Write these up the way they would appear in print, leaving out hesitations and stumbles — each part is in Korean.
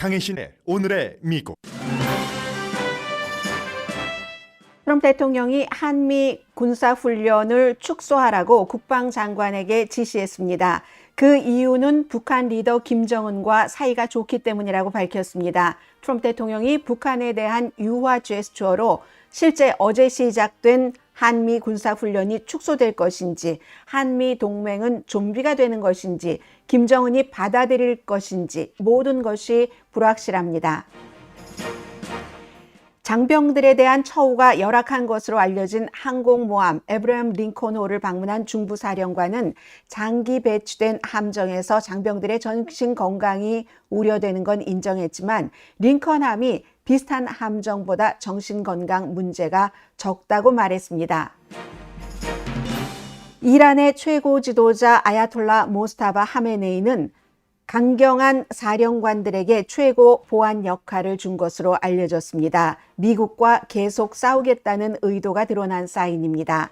강희신의 오늘의 미국. 트럼프 대통령이 한미 군사훈련을 축소하라고 국방장관에게 지시했습니다. 그 이유는 북한 리더 김정은과 사이가 좋기 때문이라고 밝혔습니다. 트럼프 대통령이 북한에 대한 유화 제스처로 실제 어제 시작된 한미 군사훈련이 축소될 것인지, 한미 동맹은 좀비가 되는 것인지, 김정은이 받아들일 것인지 모든 것이 불확실합니다. 장병들에 대한 처우가 열악한 것으로 알려진 항공모함 에브라임 링컨호를 방문한 중부 사령관은 장기 배치된 함정에서 장병들의 정신 건강이 우려되는 건 인정했지만 링컨함이 비슷한 함정보다 정신 건강 문제가 적다고 말했습니다. 이란의 최고 지도자 아야톨라 모스타바 하메네이는 강경한 사령관들에게 최고 보안 역할을 준 것으로 알려졌습니다. 미국과 계속 싸우겠다는 의도가 드러난 사인입니다.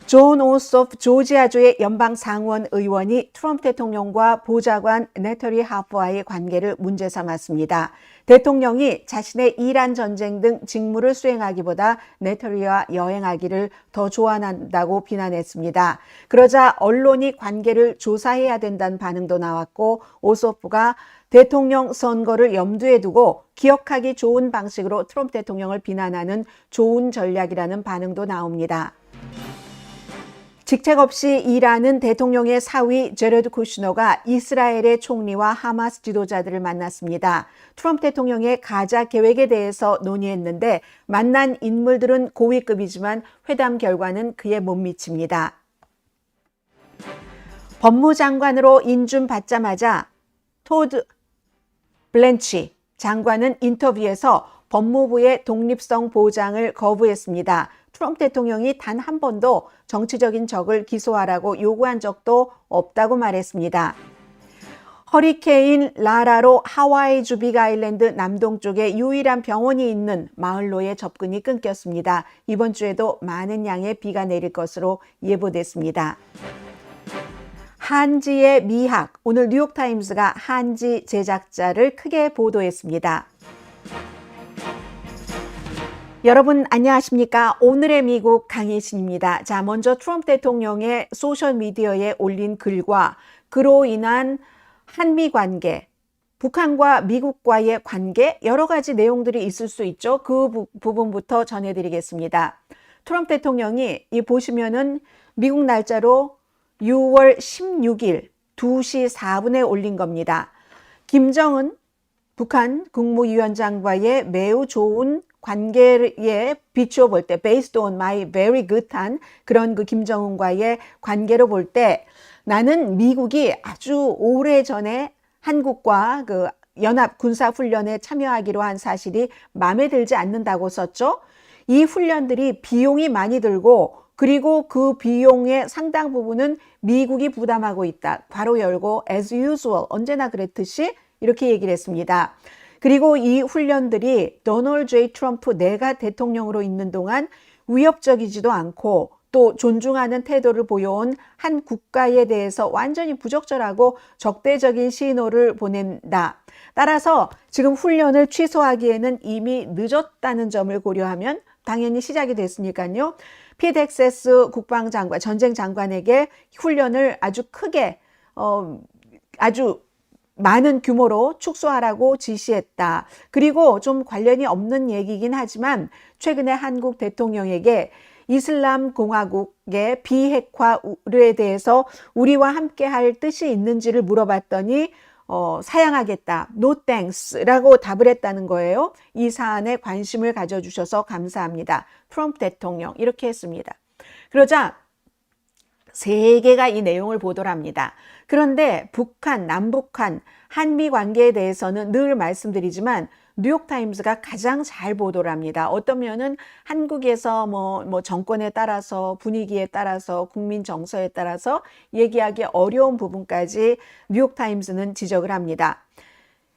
존 오소프 조지아주의 연방상원 의원이 트럼프 대통령과 보좌관 내터리 하퍼와의 관계를 문제 삼았습니다. 대통령이 자신의 이란 전쟁 등 직무를 수행하기보다 내터리와 여행하기를 더 좋아한다고 비난했습니다. 그러자 언론이 관계를 조사해야 된다는 반응도 나왔고 오소프가 대통령 선거를 염두에 두고 기억하기 좋은 방식으로 트럼프 대통령을 비난하는 좋은 전략이라는 반응도 나옵니다. 직책 없이 이란은 대통령의 사위 제러드 쿠시너가 이스라엘의 총리와 하마스 지도자들을 만났습니다. 트럼프 대통령의 가자 계획에 대해서 논의했는데 만난 인물들은 고위급이지만 회담 결과는 그에 못 미칩니다. 법무장관으로 인준받자마자 토드 블렌치 장관은 인터뷰에서 법무부의 독립성 보장을 거부했습니다. 트럼프 대통령이 단 한 번도 정치적인 적을 기소하라고 요구한 적도 없다고 말했습니다. 허리케인 라라로 하와이 주 빅아일랜드 남동쪽에 유일한 병원이 있는 마을로의 접근이 끊겼습니다. 이번 주에도 많은 양의 비가 내릴 것으로 예보됐습니다. 한지의 미학, 오늘 뉴욕타임스가 한지 제작자를 크게 보도했습니다. 여러분 안녕하십니까? 오늘의 미국 강혜신입니다. 자, 먼저 트럼프 대통령의 소셜미디어에 올린 글과 그로 인한 한미 관계, 북한과 미국과의 관계 여러 가지 내용들이 있을 수 있죠. 그 부분부터 전해드리겠습니다. 트럼프 대통령이 보시면은 미국 날짜로 6월 16일 2시 4분에 올린 겁니다. 김정은 북한 국무위원장과의 매우 좋은 관계에 비추어 볼 때 based on my very good한 그런 그 김정은과의 관계로 볼 때 나는 미국이 아주 오래전에 한국과 그 연합 군사 훈련에 참여하기로 한 사실이 마음에 들지 않는다고 썼죠. 이 훈련들이 비용이 많이 들고 그리고 그 비용의 상당 부분은 미국이 부담하고 있다. 괄호 열고 as usual 언제나 그랬듯이 이렇게 얘기를 했습니다. 그리고 이 훈련들이 도널드 J. 트럼프 내가 대통령으로 있는 동안 위협적이지도 않고 또 존중하는 태도를 보여온 한 국가에 대해서 완전히 부적절하고 적대적인 신호를 보낸다. 따라서 지금 훈련을 취소하기에는 이미 늦었다는 점을 고려하면 당연히 시작이 됐으니까요. 피트 헥세스 국방장관, 전쟁 장관에게 훈련을 아주 크게 아주 많은 규모로 축소하라고 지시했다. 그리고 좀 관련이 없는 얘기긴 하지만 최근에 한국 대통령에게 이슬람 공화국의 비핵화에 대해서 우리와 함께 할 뜻이 있는지를 물어봤더니 사양하겠다. No thanks 라고 답을 했다는 거예요. 이 사안에 관심을 가져주셔서 감사합니다. 트럼프 대통령 이렇게 했습니다. 그러자 세계가 이 내용을 보도를 합니다. 그런데 북한, 남북한, 한미 관계에 대해서는 늘 말씀드리지만 뉴욕타임스가 가장 잘 보도를 합니다. 어떤 면은 한국에서 뭐 정권에 따라서 분위기에 따라서 국민 정서에 따라서 얘기하기 어려운 부분까지 뉴욕타임스는 지적을 합니다.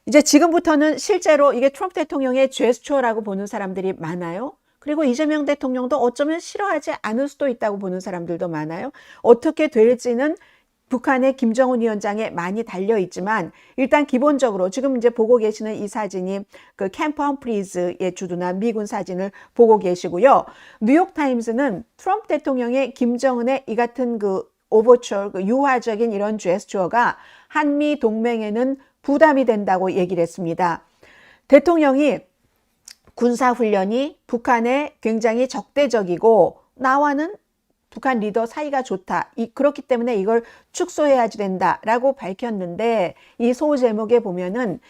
이제 지금부터는 실제로 이게 트럼프 대통령의 제스처라고 보는 사람들이 많아요. 그리고 이재명 대통령도 어쩌면 싫어하지 않을 수도 있다고 보는 사람들도 많아요. 어떻게 될지는 북한의 김정은 위원장에 많이 달려 있지만 일단 기본적으로 지금 이제 보고 계시는 이 사진이 그 캠프 험프리즈에 주둔한 미군 사진을 보고 계시고요. 뉴욕타임스는 트럼프 대통령의 김정은의 이 같은 그 오버처, 그 유화적인 이런 제스처가 한미 동맹에는 부담이 된다고 얘기를 했습니다. 대통령이 군사훈련이 북한에 굉장히 적대적이고 나와는 북한 리더 사이가 좋다. 그렇기 때문에 이걸 축소해야지 된다라고 밝혔는데 이 소제목에 보면은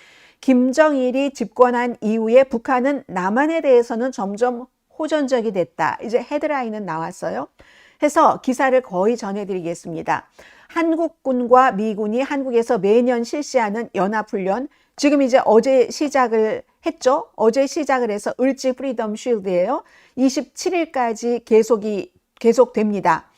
김정일이 집권한 이후에 북한은 남한에 대해서는 점점 호전적이 됐다. 이제 헤드라인은 나왔어요. 해서 기사를 거의 전해드리겠습니다. 한국군과 미군이 한국에서 매년 실시하는 연합훈련, 지금 이제 어제 시작을 했죠. 어제 시작을 해서 을지 프리덤 쉴드예요. 27일까지 계속됩니다.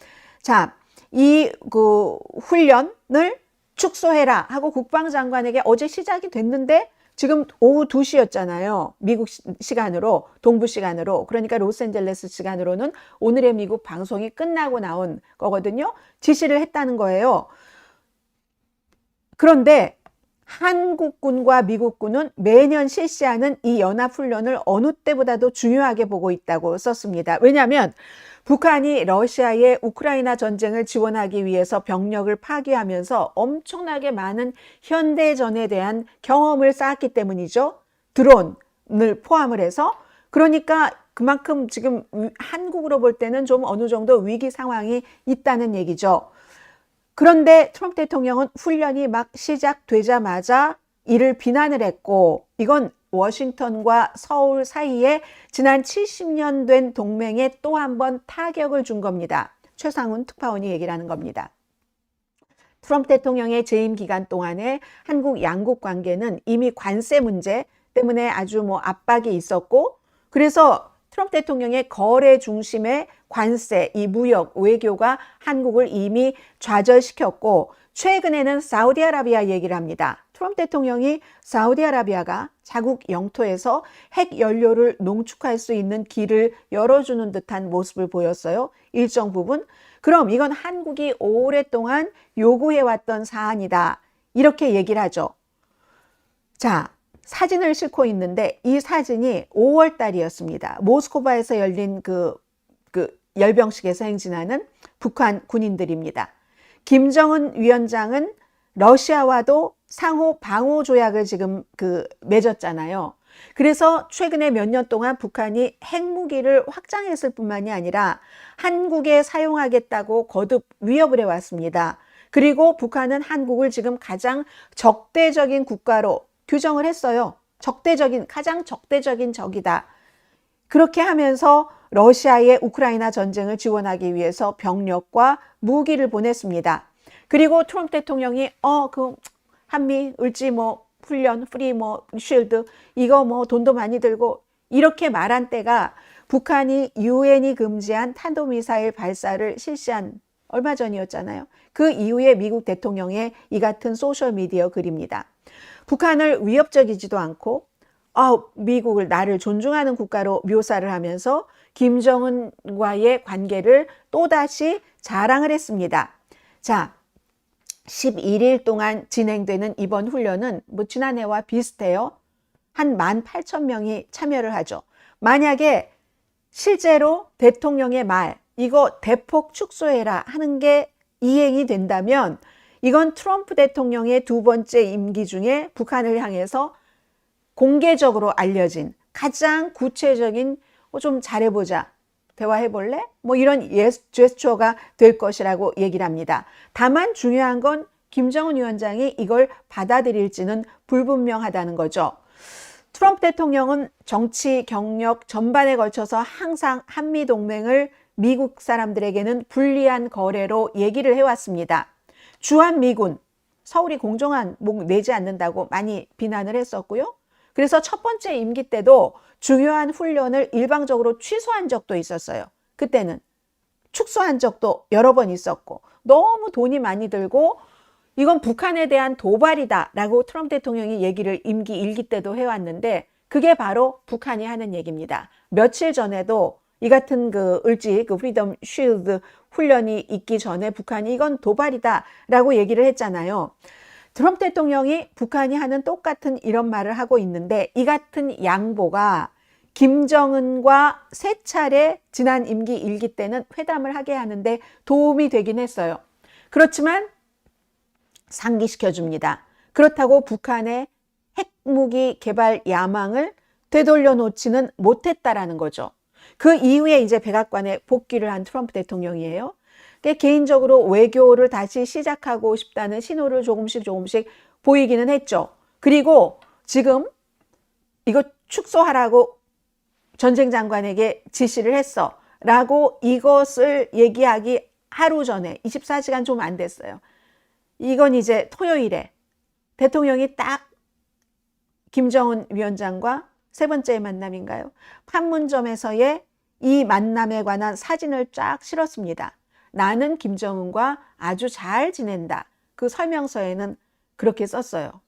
자, 이 그 훈련을 축소해라 하고 국방장관에게 어제 시작이 됐는데 지금 오후 2시였잖아요. 미국 시간으로, 동부 시간으로. 그러니까 로스앤젤레스 시간으로는 오늘의 미국 방송이 끝나고 나온 거거든요. 지시를 했다는 거예요. 그런데 한국군과 미국군은 매년 실시하는 이 연합훈련을 어느 때보다도 중요하게 보고 있다고 썼습니다. 왜냐하면 북한이 러시아의 우크라이나 전쟁을 지원하기 위해서 병력을 파기하면서 엄청나게 많은 현대전에 대한 경험을 쌓았기 때문이죠. 드론을 포함을 해서. 그러니까 그만큼 지금 한국으로 볼 때는 좀 어느 정도 위기 상황이 있다는 얘기죠. 그런데 트럼프 대통령은 훈련이 막 시작되자마자 이를 비난을 했고, 이건 워싱턴과 서울 사이에 지난 70년 된 동맹에 또 한 번 타격을 준 겁니다. 최상훈 특파원이 얘기를 하는 겁니다. 트럼프 대통령의 재임 기간 동안에 한국 양국 관계는 이미 관세 문제 때문에 아주 압박이 있었고, 그래서 트럼프 대통령의 거래 중심의 관세, 이 무역, 외교가 한국을 이미 좌절시켰고, 최근에는 사우디아라비아 얘기를 합니다. 트럼프 대통령이 사우디아라비아가 자국 영토에서 핵 연료를 농축할 수 있는 길을 열어주는 듯한 모습을 보였어요. 일정 부분. 그럼 이건 한국이 오랫동안 요구해왔던 사안이다. 이렇게 얘기를 하죠. 자, 사진을 싣고 있는데 이 사진이 5월 달이었습니다. 모스크바에서 열린 그 열병식에서 행진하는 북한 군인들입니다. 김정은 위원장은 러시아와도 상호 방호 조약을 지금 맺었잖아요. 그래서 최근에 몇 년 동안 북한이 핵무기를 확장했을 뿐만이 아니라 한국에 사용하겠다고 거듭 위협을 해왔습니다. 그리고 북한은 한국을 지금 가장 적대적인 국가로 규정을 했어요. 가장 적대적인 적이다. 그렇게 하면서 러시아의 우크라이나 전쟁을 지원하기 위해서 병력과 무기를 보냈습니다. 그리고 트럼프 대통령이 한미 을지 훈련, 프리 쉴드 이거 돈도 많이 들고 이렇게 말한 때가 북한이 유엔이 금지한 탄도미사일 발사를 실시한 얼마 전이었잖아요. 그 이후에 미국 대통령의 이 같은 소셜미디어 글입니다. 북한을 위협적이지도 않고 미국을 나를 존중하는 국가로 묘사를 하면서 김정은과의 관계를 또다시 자랑을 했습니다. 자, 11일 동안 진행되는 이번 훈련은 지난해와 비슷해요. 한 18,000명이 참여를 하죠. 만약에 실제로 대통령의 말, 이거 대폭 축소해라 하는 게 이행이 된다면 이건 트럼프 대통령의 두 번째 임기 중에 북한을 향해서 공개적으로 알려진 가장 구체적인 좀 잘해보자, 대화해볼래? 이런 제스처가 될 것이라고 얘기를 합니다. 다만 중요한 건 김정은 위원장이 이걸 받아들일지는 불분명하다는 거죠. 트럼프 대통령은 정치, 경력 전반에 걸쳐서 항상 한미동맹을 미국 사람들에게는 불리한 거래로 얘기를 해왔습니다. 주한미군, 서울이 공정한 목 내지 않는다고 많이 비난을 했었고요. 그래서 첫 번째 임기 때도 중요한 훈련을 일방적으로 취소한 적도 있었어요. 그때는 축소한 적도 여러 번 있었고 너무 돈이 많이 들고 이건 북한에 대한 도발이다 라고 트럼프 대통령이 얘기를 임기 1기 때도 해왔는데 그게 바로 북한이 하는 얘기입니다. 며칠 전에도 이 같은 그 을지 그 프리덤 쉴드 훈련이 있기 전에 북한이 이건 도발이다라고 얘기를 했잖아요. 트럼프 대통령이 북한이 하는 똑같은 이런 말을 하고 있는데 이 같은 양보가 김정은과 세 차례 지난 임기 1기 때는 회담을 하게 하는데 도움이 되긴 했어요. 그렇지만 상기시켜 줍니다. 그렇다고 북한의 핵무기 개발 야망을 되돌려 놓지는 못했다라는 거죠. 그 이후에 이제 백악관에 복귀를 한 트럼프 대통령이에요. 개인적으로 외교를 다시 시작하고 싶다는 신호를 조금씩 보이기는 했죠. 그리고 지금 이거 축소하라고 전쟁 장관에게 지시를 했어 라고 이것을 얘기하기 하루 전에 24시간 좀 안 됐어요. 이건 이제 토요일에 대통령이 딱 김정은 위원장과 세 번째 만남인가요? 판문점에서의 이 만남에 관한 사진을 쫙 실었습니다. 나는 김정은과 아주 잘 지낸다. 그 설명서에는 그렇게 썼어요.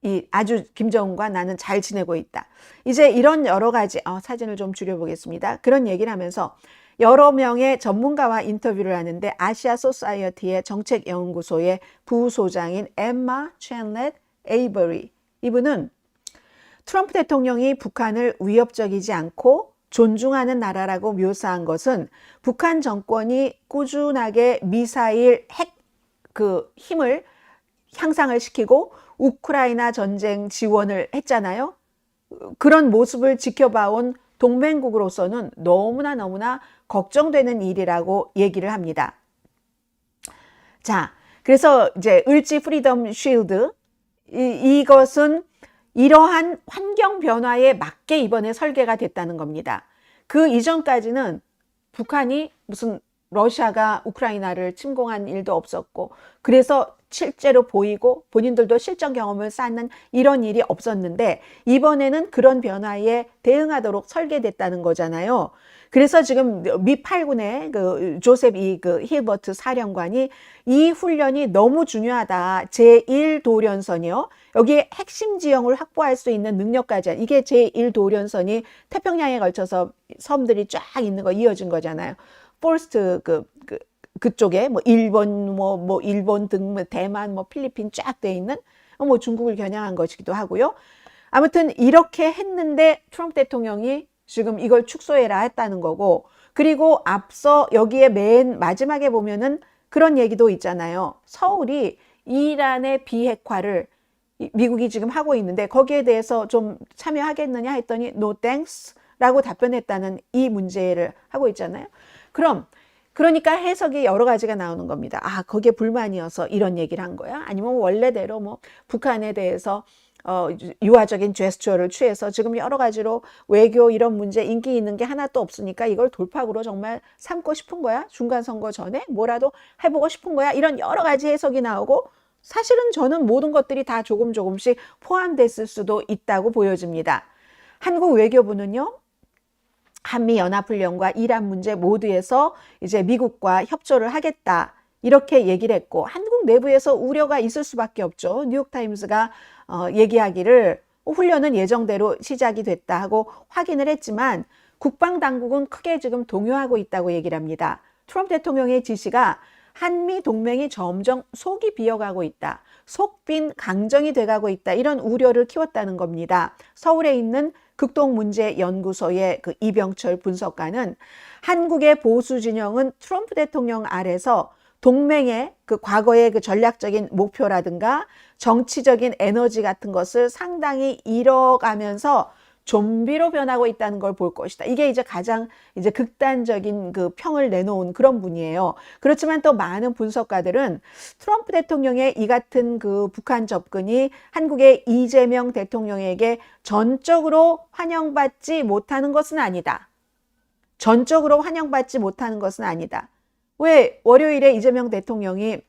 이 아주 김정은과 나는 잘 지내고 있다. 이제 이런 여러 가지 사진을 좀 줄여보겠습니다. 그런 얘기를 하면서 여러 명의 전문가와 인터뷰를 하는데 아시아 소사이어티의 정책연구소의 부소장인 엠마 챈렛 에이버리, 이분은 트럼프 대통령이 북한을 위협적이지 않고 존중하는 나라라고 묘사한 것은 북한 정권이 꾸준하게 미사일 핵 그 힘을 향상을 시키고 우크라이나 전쟁 지원을 했잖아요. 그런 모습을 지켜봐온 동맹국으로서는 너무나 걱정되는 일이라고 얘기를 합니다. 자, 그래서 이제 을지 프리덤 쉴드 이것은 이러한 환경 변화에 맞게 이번에 설계가 됐다는 겁니다. 그 이전까지는 북한이 무슨 러시아가 우크라이나를 침공한 일도 없었고 그래서 실제로 보이고 본인들도 실전 경험을 쌓는 이런 일이 없었는데 이번에는 그런 변화에 대응하도록 설계됐다는 거잖아요. 그래서 지금 미 8군의 그 조셉 그 힐버트 사령관이 이 훈련이 너무 중요하다. 제1도련선이요. 여기에 핵심 지형을 확보할 수 있는 능력까지 이게 제1도련선이 태평양에 걸쳐서 섬들이 쫙 있는 거 이어진 거잖아요. 포스트 그쪽에 뭐 일본 일본 등 대만 필리핀 쫙 돼 있는 중국을 겨냥한 것이기도 하고요. 아무튼 이렇게 했는데 트럼프 대통령이 지금 이걸 축소해라 했다는 거고 그리고 앞서 여기에 맨 마지막에 보면은 그런 얘기도 있잖아요. 서울이 이란의 비핵화를 미국이 지금 하고 있는데 거기에 대해서 좀 참여하겠느냐 했더니 no thanks 라고 답변했다는 이 문제를 하고 있잖아요. 그러니까 해석이 여러 가지가 나오는 겁니다. 아, 거기에 불만이어서 이런 얘기를 한 거야? 아니면 원래대로 북한에 대해서 유화적인 제스처를 취해서 지금 여러 가지로 외교 이런 문제 인기 있는 게 하나도 없으니까 이걸 돌파구로 정말 삼고 싶은 거야? 중간선거 전에 뭐라도 해보고 싶은 거야? 이런 여러 가지 해석이 나오고 사실은 저는 모든 것들이 다 조금씩 포함됐을 수도 있다고 보여집니다. 한국 외교부는요. 한미연합훈련과 이란 문제 모두에서 이제 미국과 협조를 하겠다 이렇게 얘기를 했고 한국 내부에서 우려가 있을 수밖에 없죠. 뉴욕타임스가 얘기하기를 훈련은 예정대로 시작이 됐다 하고 확인을 했지만 국방당국은 크게 지금 동요하고 있다고 얘기를 합니다. 트럼프 대통령의 지시가 한미 동맹이 점점 속이 비어가고 있다. 속빈 강정이 돼가고 있다. 이런 우려를 키웠다는 겁니다. 서울에 있는 극동문제연구소의 그 이병철 분석가는 한국의 보수 진영은 트럼프 대통령 아래서 동맹의 그 과거의 그 전략적인 목표라든가 정치적인 에너지 같은 것을 상당히 잃어가면서 좀비로 변하고 있다는 걸 볼 것이다. 이게 이제 가장 이제 극단적인 그 평을 내놓은 그런 분이에요. 그렇지만 또 많은 분석가들은 트럼프 대통령의 이 같은 그 북한 접근이 한국의 이재명 대통령에게 전적으로 환영받지 못하는 것은 아니다. 전적으로 환영받지 못하는 것은 아니다. 왜 월요일에 이재명 대통령이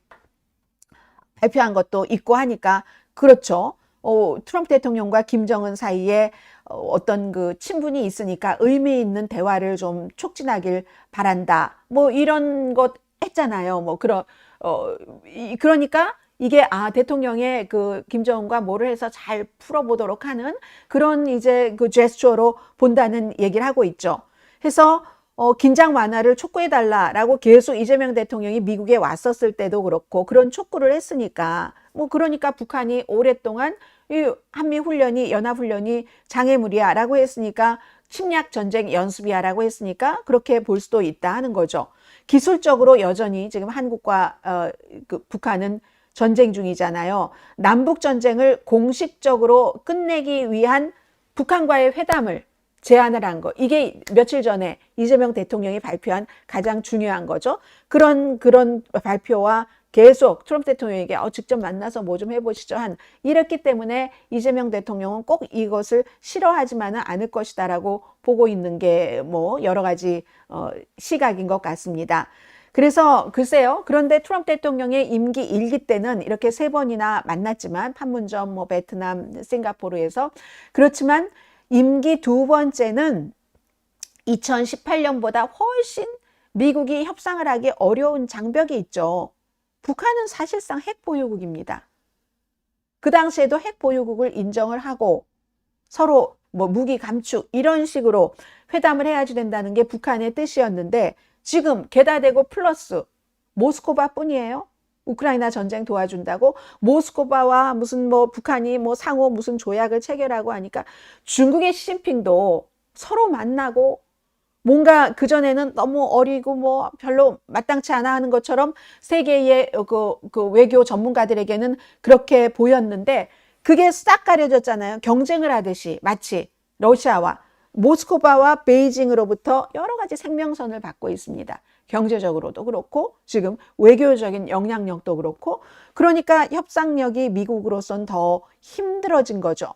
발표한 것도 있고 하니까 그렇죠. 트럼프 대통령과 김정은 사이에 어떤 그 친분이 있으니까 의미 있는 대화를 좀 촉진하길 바란다. 이런 것 했잖아요. 그러니까 이게 대통령의 그 김정은과 뭐를 해서 잘 풀어보도록 하는 그런 이제 그 제스처로 본다는 얘기를 하고 있죠. 해서 긴장 완화를 촉구해달라라고 계속 이재명 대통령이 미국에 왔었을 때도 그렇고 그런 촉구를 했으니까 뭐 그러니까 북한이 오랫동안 이 한미 훈련이 연합훈련이 장애물이야라고 했으니까 침략 전쟁 연습이야라고 했으니까 그렇게 볼 수도 있다 하는 거죠. 기술적으로 여전히 지금 한국과 북한은 전쟁 중이잖아요. 남북 전쟁을 공식적으로 끝내기 위한 북한과의 회담을 제안을 한 거. 이게 며칠 전에 이재명 대통령이 발표한 가장 중요한 거죠. 그런 발표와 계속 트럼프 대통령에게 직접 만나서 뭐 좀 해보시죠 이랬기 때문에 이재명 대통령은 꼭 이것을 싫어하지만은 않을 것이다라고 보고 있는 게 뭐 여러 가지 시각인 것 같습니다. 그래서 글쎄요. 그런데 트럼프 대통령의 임기 1기 때는 이렇게 3번이나 만났지만 판문점, 뭐 베트남, 싱가포르에서 그렇지만 임기 2번째는 2018년보다 훨씬 미국이 협상을 하기 어려운 장벽이 있죠. 북한은 사실상 핵보유국입니다. 그 당시에도 핵보유국을 인정을 하고 서로 뭐 무기 감축 이런 식으로 회담을 해야지 된다는 게 북한의 뜻이었는데 지금 게다 대고 플러스 모스크바 뿐이에요. 우크라이나 전쟁 도와준다고 모스크바와 무슨 뭐 북한이 뭐 상호 무슨 조약을 체결하고 하니까 중국의 시진핑도 서로 만나고 뭔가 그전에는 너무 어리고 뭐 별로 마땅치 않아 하는 것처럼 세계의 그 외교 전문가들에게는 그렇게 보였는데 그게 싹 가려졌잖아요. 경쟁을 하듯이 마치 러시아와 모스크바와 베이징으로부터 여러 가지 생명선을 받고 있습니다. 경제적으로도 그렇고 지금 외교적인 영향력도 그렇고 그러니까 협상력이 미국으로선 더 힘들어진 거죠.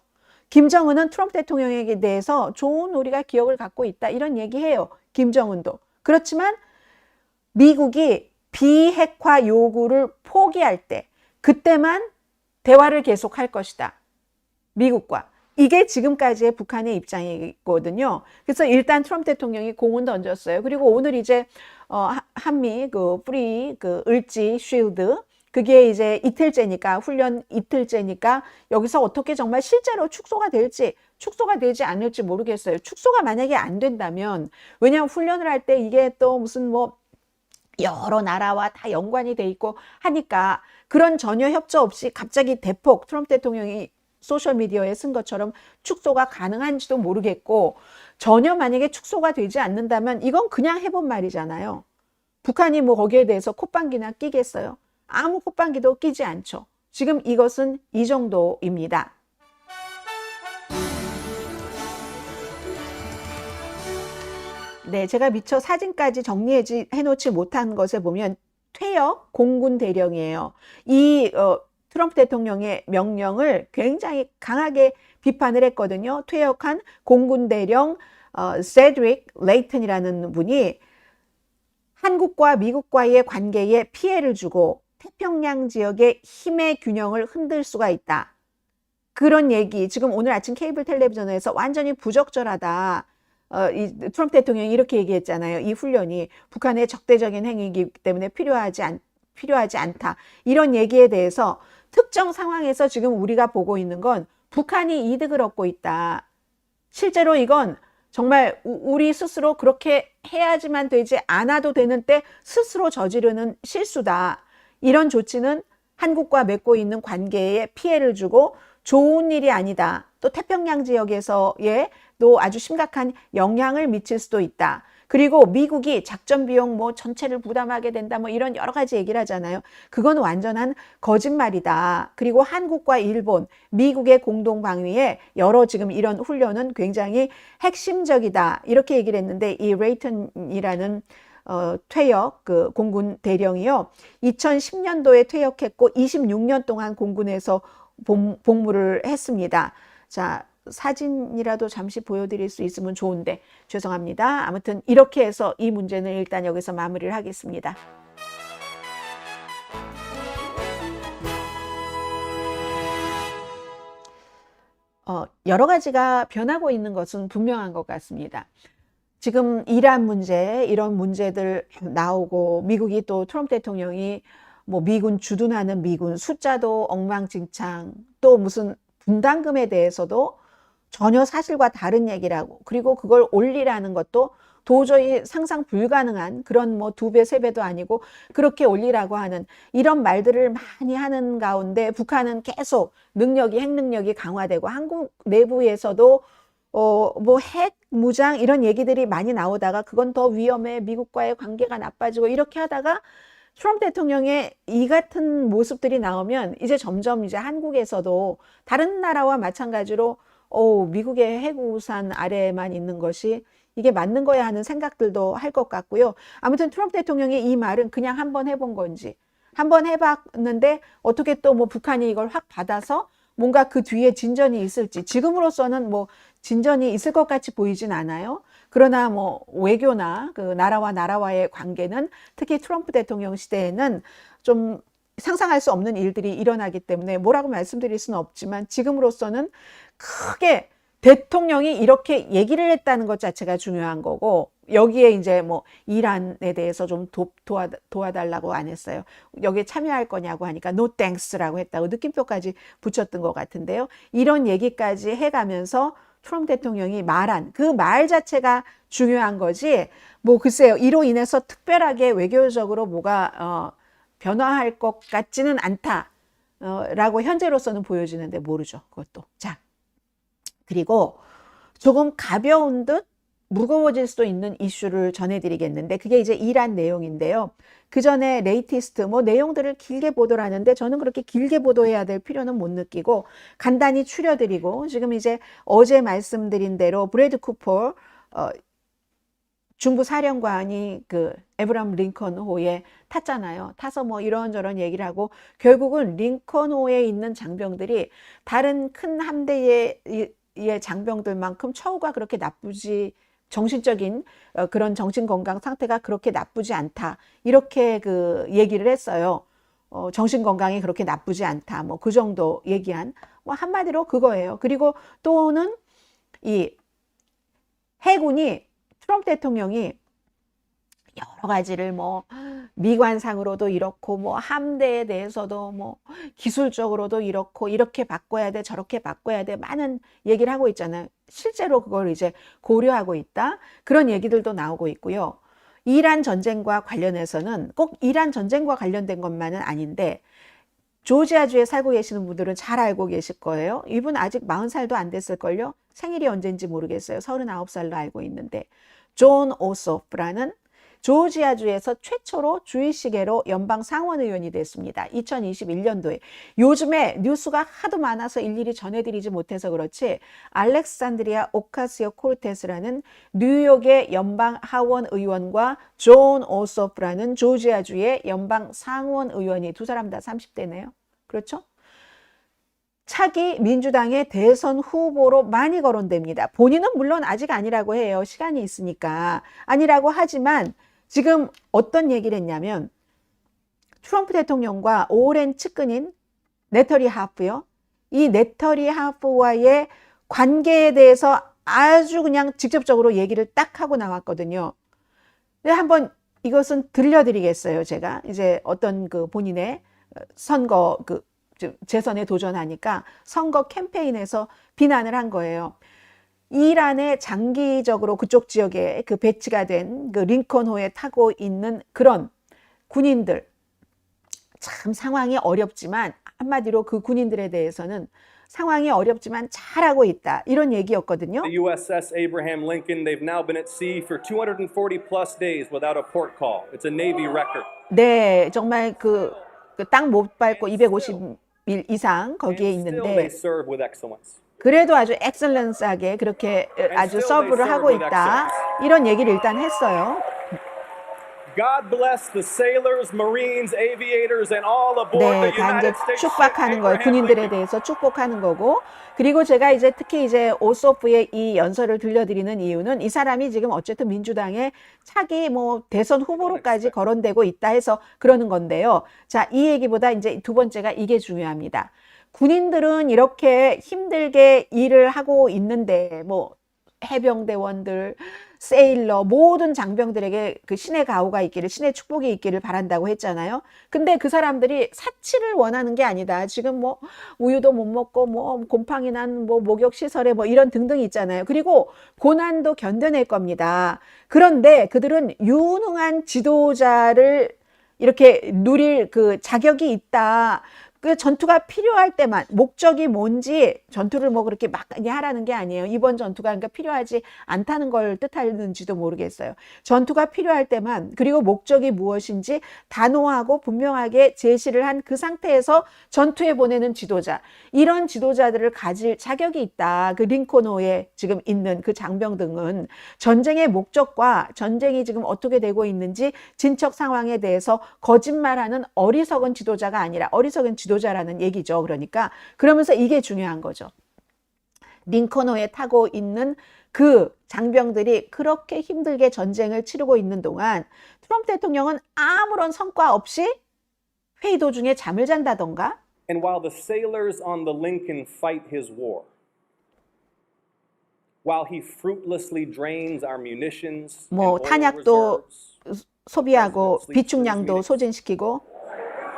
김정은은 트럼프 대통령에게 대해서 좋은 우리가 기억을 갖고 있다 이런 얘기해요. 김정은도. 그렇지만 미국이 비핵화 요구를 포기할 때 그때만 대화를 계속할 것이다. 미국과. 이게 지금까지의 북한의 입장이거든요. 그래서 일단 트럼프 대통령이 공은 던졌어요. 그리고 오늘 이제 한미 프리 을지 쉴드 그게 이제 이틀째니까 훈련 이틀째니까 여기서 어떻게 정말 실제로 축소가 될지 축소가 되지 않을지 모르겠어요. 축소가 만약에 안 된다면 왜냐하면 훈련을 할 때 이게 또 무슨 뭐 여러 나라와 다 연관이 돼 있고 하니까 그런 전혀 협조 없이 갑자기 대폭 트럼프 대통령이 소셜미디어에 쓴 것처럼 축소가 가능한지도 모르겠고 전혀 만약에 축소가 되지 않는다면 이건 그냥 해본 말이잖아요. 북한이 뭐 거기에 대해서 콧방귀나 끼겠어요? 아무 콧방귀도 끼지 않죠. 지금 이것은 이 정도입니다. 네, 제가 미처 사진까지 정리해 놓지 못한 것에 보면 퇴역 공군 대령이에요. 이 트럼프 대통령의 명령을 굉장히 강하게 비판을 했거든요. 퇴역한 공군 대령 세드릭 레이튼이라는 분이 한국과 미국과의 관계에 피해를 주고 태평양 지역의 힘의 균형을 흔들 수가 있다. 그런 얘기 지금 오늘 아침 케이블 텔레비전에서 완전히 부적절하다. 이 트럼프 대통령이 이렇게 얘기했잖아요. 이 훈련이 북한의 적대적인 행위이기 때문에 필요하지 않다. 이런 얘기에 대해서 특정 상황에서 지금 우리가 보고 있는 건 북한이 이득을 얻고 있다. 실제로 이건 정말 우리 스스로 그렇게 해야지만 되지 않아도 되는 때 스스로 저지르는 실수다. 이런 조치는 한국과 맺고 있는 관계에 피해를 주고 좋은 일이 아니다. 또 태평양 지역에서의 또 아주 심각한 영향을 미칠 수도 있다. 그리고 미국이 작전 비용 뭐 전체를 부담하게 된다 뭐 이런 여러 가지 얘기를 하잖아요. 그건 완전한 거짓말이다. 그리고 한국과 일본, 미국의 공동 방위에 여러 지금 이런 훈련은 굉장히 핵심적이다. 이렇게 얘기를 했는데 이 레이튼이라는 퇴역 공군 대령이요. 2010년도에 퇴역했고 26년 동안 공군에서 복무를 했습니다. 자, 사진이라도 잠시 보여드릴 수 있으면 좋은데 죄송합니다. 아무튼 이렇게 해서 이 문제는 일단 여기서 마무리를 하겠습니다. 여러 가지가 변하고 있는 것은 분명한 것 같습니다. 지금 이란 문제 이런 문제들 나오고 미국이 또 트럼프 대통령이 뭐 미군 주둔하는 미군 숫자도 엉망진창 또 무슨 분담금에 대해서도 전혀 사실과 다른 얘기라고 그리고 그걸 올리라는 것도 도저히 상상 불가능한 그런 뭐 2배, 3배도 아니고 그렇게 올리라고 하는 이런 말들을 많이 하는 가운데 북한은 계속 능력이, 핵 능력이 강화되고 한국 내부에서도 뭐 핵, 무장 이런 얘기들이 많이 나오다가 그건 더 위험해. 미국과의 관계가 나빠지고 이렇게 하다가 트럼프 대통령의 이 같은 모습들이 나오면 이제 점점 이제 한국에서도 다른 나라와 마찬가지로 미국의 핵우산 아래에만 있는 것이 이게 맞는 거야 하는 생각들도 할 것 같고요. 아무튼 트럼프 대통령의 이 말은 그냥 한번 해본 건지 한번 해봤는데 어떻게 또 뭐 북한이 이걸 확 받아서 뭔가 그 뒤에 진전이 있을지 지금으로서는 뭐 진전이 있을 것 같이 보이진 않아요. 그러나 뭐 외교나 그 나라와 나라와의 관계는 특히 트럼프 대통령 시대에는 좀 상상할 수 없는 일들이 일어나기 때문에 뭐라고 말씀드릴 수는 없지만 지금으로서는 크게 대통령이 이렇게 얘기를 했다는 것 자체가 중요한 거고 여기에 이제 뭐 이란에 대해서 좀 도와달라고 안 했어요. 여기에 참여할 거냐고 하니까 no thanks라고 했다고 느낌표까지 붙였던 것 같은데요. 이런 얘기까지 해가면서 트럼프 대통령이 말한 그 말 자체가 중요한 거지 뭐 글쎄요. 이로 인해서 특별하게 외교적으로 뭐가 변화할 것 같지는 않다 라고 현재로서는 보여지는데 모르죠. 그것도. 자, 그리고 조금 가벼운 듯 무거워질 수도 있는 이슈를 전해드리겠는데 그게 이제 이란 내용인데요. 그 전에 레이티스트 뭐 내용들을 길게 보도를 하는데 저는 그렇게 길게 보도해야 될 필요는 못 느끼고 간단히 추려드리고 지금 이제 어제 말씀드린 대로 브래드 쿠퍼 중부 사령관이 그 에브람 링컨호에 탔잖아요. 타서 뭐 이런저런 얘기를 하고 결국은 링컨호에 있는 장병들이 다른 큰 함대의 장병들만큼 처우가 그렇게 나쁘지 정신적인 그런 정신 건강 상태가 그렇게 나쁘지 않다. 이렇게 그 얘기를 했어요. 정신 건강이 그렇게 나쁘지 않다. 뭐 그 정도 얘기한 뭐 한마디로 그거예요. 그리고 또는 이 해군이 트럼프 대통령이 여러 가지를 뭐 미관상으로도 이렇고 뭐 함대에 대해서도 뭐 기술적으로도 이렇고 이렇게 바꿔야 돼 저렇게 바꿔야 돼 많은 얘기를 하고 있잖아요. 실제로 그걸 이제 고려하고 있다. 그런 얘기들도 나오고 있고요. 이란 전쟁과 관련해서는 꼭 이란 전쟁과 관련된 것만은 아닌데 조지아주에 살고 계시는 분들은 잘 알고 계실 거예요. 이분 아직 40살도 안 됐을걸요. 생일이 언제인지 모르겠어요. 39살로 알고 있는데 존 오소프라는 조지아주에서 최초로 주의시계로 연방 상원의원이 됐습니다. 2021년도에. 요즘에 뉴스가 하도 많아서 일일이 전해드리지 못해서 그렇지 알렉산드리아 오카시오 코르테스라는 뉴욕의 연방 하원 의원과 존 오소프라는 조지아주의 연방 상원 의원이 두 사람 다 30대네요. 그렇죠? 차기 민주당의 대선 후보로 많이 거론됩니다. 본인은 물론 아직 아니라고 해요. 시간이 있으니까. 아니라고 하지만 지금 어떤 얘기를 했냐면 트럼프 대통령과 오랜 측근인 네터리 하프요. 이 네터리 하프와의 관계에 대해서 아주 그냥 직접적으로 얘기를 딱 하고 나왔거든요. 근데 한번 이것은 들려드리겠어요. 제가 이제 어떤 그 본인의 선거 그 재선에 도전하니까 선거 캠페인에서 비난을 한 거예요. 이란에 장기적으로 그쪽 지역에 그 배치가 된 그 링컨호에 타고 있는 그런 군인들 참 상황이 어렵지만 한마디로 그 군인들에 대해서는 상황이 어렵지만 잘하고 있다. 이런 얘기였거든요. The USS Abraham Lincoln, they've now been at sea for 240 plus days without a port call. It's a Navy record. 네, 정말 그 땅 못 밟고 250일 이상 거기에 And still they 있는데 serve with excellence. 그래도 아주 엑셀런스하게 그렇게 아주 서브를 하고 있다. 이런 얘기를 일단 했어요. God bless the sailors, marines, aviators, and all aboard 네, the 다 이제 United States ship 축복하는 거예요. Abraham 군인들에 Lincoln. 대해서 축복하는 거고. 그리고 제가 이제 특히 이제 오소프의 이 연설을 들려드리는 이유는 이 사람이 지금 어쨌든 민주당의 차기 뭐 대선 후보로까지 거론되고 있다 해서 그러는 건데요. 자, 이 얘기보다 이제 두 번째가 이게 중요합니다. 군인들은 이렇게 힘들게 일을 하고 있는데 뭐 해병대원들 세일러, 모든 장병들에게 그 신의 가호가 있기를, 신의 축복이 있기를 바란다고 했잖아요. 근데 그 사람들이 사치를 원하는 게 아니다. 지금 뭐 우유도 못 먹고 뭐 곰팡이 난 뭐 목욕 시설에 뭐 이런 등등 있잖아요. 그리고 고난도 견뎌낼 겁니다. 그런데 그들은 유능한 지도자를 이렇게 누릴 그 자격이 있다. 그 전투가 필요할 때만, 목적이 뭔지 전투를 뭐 그렇게 막하게 하라는 게 아니에요. 이번 전투가 그러니까 필요하지 않다는 걸 뜻하는지도 모르겠어요. 전투가 필요할 때만, 그리고 목적이 무엇인지 단호하고 분명하게 제시를 한 그 상태에서 전투에 보내는 지도자, 이런 지도자들을 가질 자격이 있다. 그 링컨호에 지금 있는 그 장병 등은 전쟁의 목적과 전쟁이 지금 어떻게 되고 있는지 진척 상황에 대해서 거짓말하는 어리석은 지도자가 아니라 어리석은 지도자라는 얘기죠. 그러면서 이게 중요한 거죠. 링컨호에 타고 있는 그 장병들이 그렇게 힘들게 전쟁을 치르고 있는 동안 트럼프 대통령은 아무런 성과 없이 회의 도중에 잠을 잔다던가. And while the sailors on the Lincoln fight his war, while he fruitlessly drains our munitions and 뭐 oil 탄약도 reserves, 소비하고 비축량도 소진시키고,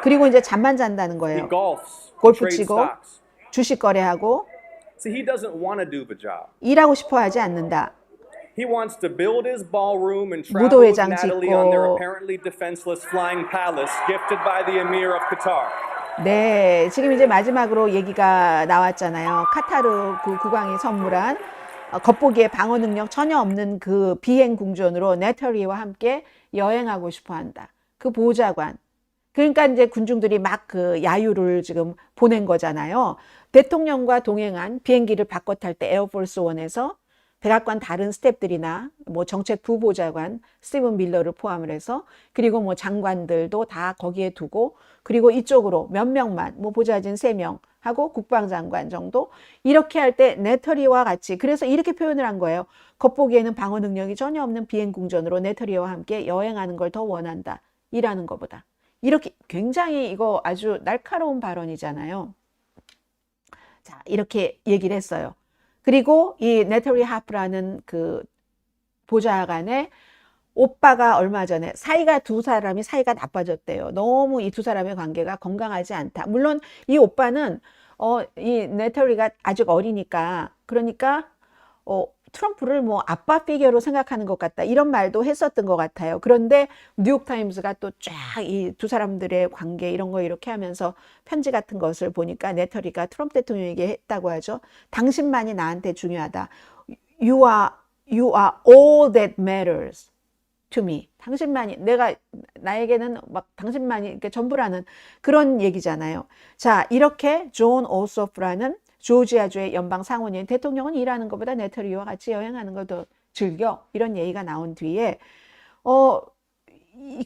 그리고 이제 잠만 잔다는 he 거예요. golfs, he 골프 trades 치고 stocks. 주식 거래하고 See, he doesn't want to do the job. 일하고 싶어 하지 않는다. He wants to build his ballroom and travel with 무도회장 Natalie on their 짓고. apparently defenseless flying palace gifted by the Emir of Qatar. 네, 지금 이제 마지막으로 얘기가 나왔잖아요. 카타르 그 국왕이 선물한 겉보기에 방어 능력 전혀 없는 그 비행 궁전으로 네터리와 함께 여행하고 싶어 한다. 그 보좌관. 그러니까 이제 군중들이 막 그 야유를 지금 보낸 거잖아요. 대통령과 동행한 비행기를 바꿔 탈 때 에어포스 원에서 백악관 다른 스태프들이나 뭐 정책 부보좌관 스티븐 밀러를 포함을 해서, 그리고 뭐 장관들도 다 거기에 두고, 그리고 이쪽으로 몇 명만, 뭐 보좌진 3명 하고 국방장관 정도, 이렇게 할 때 네터리와 같이, 그래서 이렇게 표현을 한 거예요. 겉보기에는 방어 능력이 전혀 없는 비행 궁전으로 네터리와 함께 여행하는 걸 더 원한다. 일하는 것보다. 이렇게 굉장히 이거 아주 날카로운 발언이잖아요. 자, 이렇게 얘기를 했어요. 그리고 이 네터리 하프라는 그 보좌관의 오빠가 얼마 전에 두 사람이 사이가 나빠졌대요. 너무 이 두 사람의 관계가 건강하지 않다. 물론 이 오빠는 이 네터리가 아직 어리니까, 그러니까 트럼프를 뭐 아빠 피겨로 생각하는 것 같다, 이런 말도 했었던 것 같아요. 그런데 뉴욕타임스가 또 쫙 이 두 사람들의 관계 이런 거 이렇게 하면서 편지 같은 것을 보니까 네터리가 트럼프 대통령에게 했다고 하죠. 당신만이 나한테 중요하다. You are all that matters to me. 당신만이, 나에게는 막 당신만이 이렇게 전부라는 그런 얘기잖아요. 자, 이렇게 존 오소프라는 조지아주의 연방 상원의원, 대통령은 일하는 것보다 네터리와 같이 여행하는 걸 더 즐겨, 이런 얘기가 나온 뒤에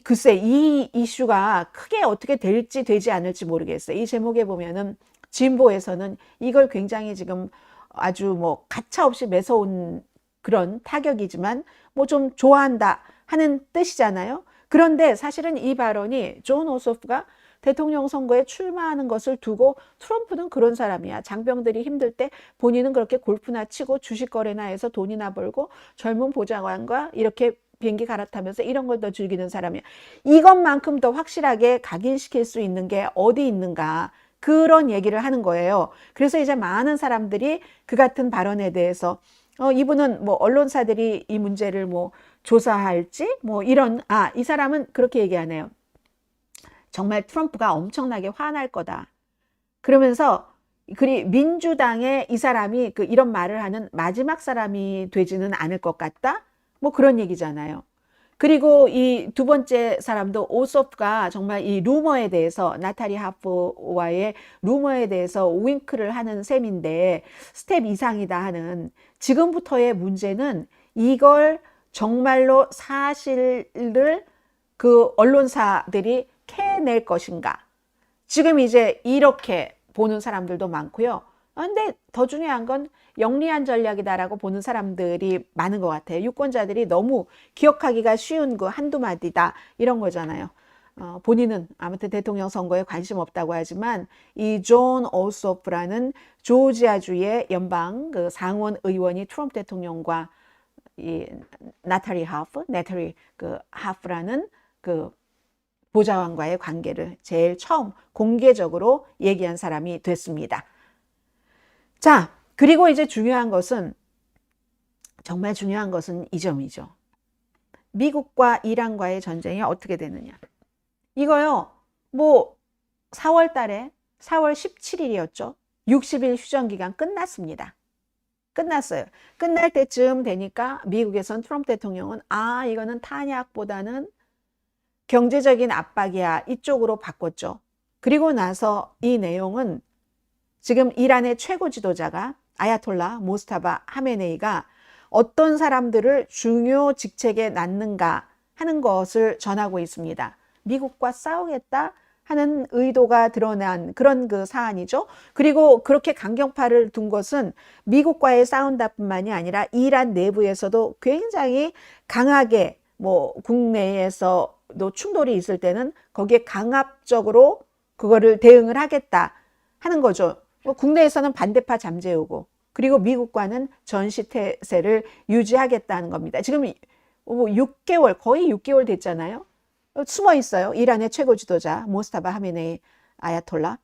글쎄 이 이슈가 크게 어떻게 될지 되지 않을지 모르겠어요. 이 제목에 보면은 진보에서는 이걸 굉장히 지금 아주 뭐 가차없이 매서운 그런 타격이지만 뭐 좀 좋아한다 하는 뜻이잖아요. 그런데 사실은 이 발언이 존 오소프가 대통령 선거에 출마하는 것을 두고, 트럼프는 그런 사람이야. 장병들이 힘들 때 본인은 그렇게 골프나 치고 주식 거래나 해서 돈이나 벌고 젊은 보좌관과 이렇게 비행기 갈아타면서 이런 걸 더 즐기는 사람이야. 이것만큼 더 확실하게 각인시킬 수 있는 게 어디 있는가, 그런 얘기를 하는 거예요. 그래서 이제 많은 사람들이 그 같은 발언에 대해서 이분은 뭐 언론사들이 이 문제를 뭐 조사할지 뭐 이런, 이 사람은 그렇게 얘기하네요. 정말 트럼프가 엄청나게 화날 거다. 그러면서 민주당의 이 사람이 이런 말을 하는 마지막 사람이 되지는 않을 것 같다. 뭐 그런 얘기잖아요. 그리고 이 두 번째 사람도 오소프가 정말 이 루머에 대해서, 나타리 하프와의 루머에 대해서 윙크를 하는 셈인데 스텝 이상이다 하는, 지금부터의 문제는 이걸 정말로 사실을 그 언론사들이 캐낼 것인가. 지금 이제 이렇게 보는 사람들도 많고요. 근데 더 중요한 건 영리한 전략이다라고 보는 사람들이 많은 것 같아요. 유권자들이 너무 기억하기가 쉬운 그 한두 마디다 이런 거잖아요. 본인은 아무튼 대통령 선거에 관심 없다고 하지만 이 존 오소프라는 조지아주의 연방 그 상원 의원이 트럼프 대통령과 이 네터리 그 하프라는 그 보좌관과의 관계를 제일 처음 공개적으로 얘기한 사람이 됐습니다. 자, 그리고 이제 정말 중요한 것은 이 점이죠. 미국과 이란과의 전쟁이 어떻게 되느냐. 이거요, 뭐 4월 17일이었죠. 60일 휴전기간 끝났습니다. 끝났어요. 끝날 때쯤 되니까 미국에선 트럼프 대통령은 이거는 탄약보다는 경제적인 압박이야, 이쪽으로 바꿨죠. 그리고 나서 이 내용은 지금 이란의 최고 지도자가 아야톨라 모스타바 하메네이가 어떤 사람들을 중요 직책에 낳는가 하는 것을 전하고 있습니다. 미국과 싸우겠다 하는 의도가 드러난 그런 그 사안이죠. 그리고 그렇게 강경파를 둔 것은 미국과의 싸운다뿐만이 아니라 이란 내부에서도 굉장히 강하게 뭐 국내에서도 충돌이 있을 때는 거기에 강압적으로 그거를 대응을 하겠다 하는 거죠. 국내에서는 반대파 잠재우고 그리고 미국과는 전시태세를 유지하겠다는 겁니다. 지금 6개월, 거의 6개월 됐잖아요. 숨어 있어요. 이란의 최고 지도자 모스타바 하메네이 아야톨라는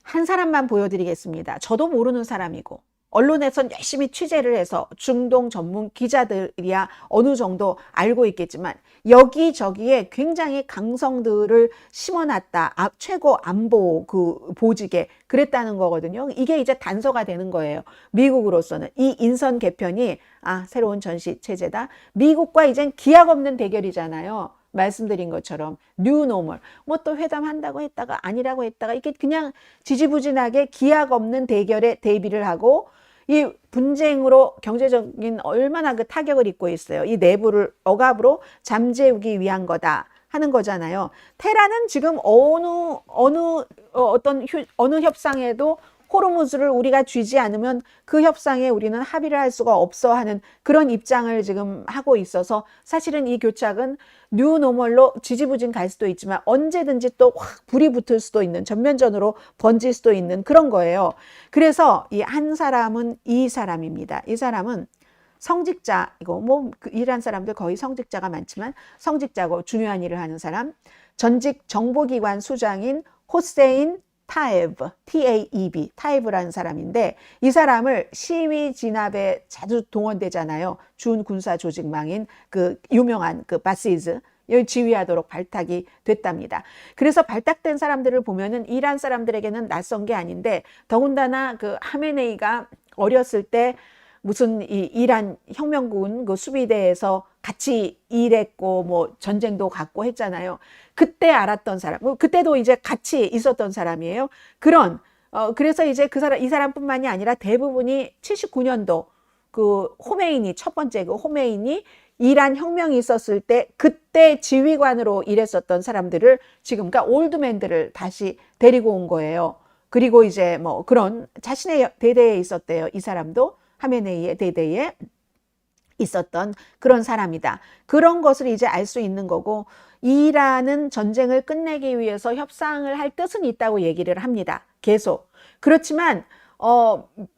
한 사람만 보여드리겠습니다. 저도 모르는 사람이고 언론에선 열심히 취재를 해서 중동 전문 기자들이야 어느 정도 알고 있겠지만 여기저기에 굉장히 강성들을 심어놨다. 최고 안보 그 보직에 그랬다는 거거든요. 이게 이제 단서가 되는 거예요. 미국으로서는 이 인선 개편이 새로운 전시 체제다. 미국과 이젠 기약 없는 대결이잖아요. 말씀드린 것처럼 뉴 노멀 뭐 또 회담한다고 했다가 아니라고 했다가 이게 그냥 지지부진하게 기약 없는 대결에 대비를 하고 이 분쟁으로 경제적인 얼마나 그 타격을 입고 있어요. 이 내부를 억압으로 잠재우기 위한 거다 하는 거잖아요. 테란은 지금 어느 협상에도 호르무즈를 우리가 쥐지 않으면 그 협상에 우리는 합의를 할 수가 없어 하는 그런 입장을 지금 하고 있어서 사실은 이 교착은 뉴노멀로 지지부진 갈 수도 있지만 언제든지 또 확 불이 붙을 수도 있는 전면전으로 번질 수도 있는 그런 거예요. 그래서 이 한 사람은 이 사람입니다. 이 사람은 성직자이고 뭐 이란 사람들 거의 성직자가 많지만 성직자고 중요한 일을 하는 사람, 전직 정보기관 수장인 호세인 타에브, T-A-E-B, 타에브라는 사람인데 이 사람을 시위 진압에 자주 동원되잖아요. 준 군사 조직망인 그 유명한 그 바시즈 를 지휘하도록 발탁이 됐답니다. 그래서 발탁된 사람들을 보면은 이란 사람들에게는 낯선 게 아닌데 더군다나 그 하메네이가 어렸을 때 무슨 이 이란 혁명군 그 수비대에서 같이 일했고 뭐 전쟁도 갔고 했잖아요. 그때 알았던 사람, 그때도 이제 같이 있었던 사람이에요. 그래서 이제 이 사람뿐만이 아니라 대부분이 79년도 그 호메이니 첫 번째 그 호메이니 이란 혁명이 있었을 때 그때 지휘관으로 일했었던 사람들을 지금 그러니까 올드맨들을 다시 데리고 온 거예요. 그리고 이제 뭐 그런 자신의 대대에 있었대요. 이 사람도 하메네이의 대대에 있었던 그런 사람이다. 그런 것을 이제 알 수 있는 거고 이란은 전쟁을 끝내기 위해서 협상을 할 뜻은 있다고 얘기를 합니다. 계속. 그렇지만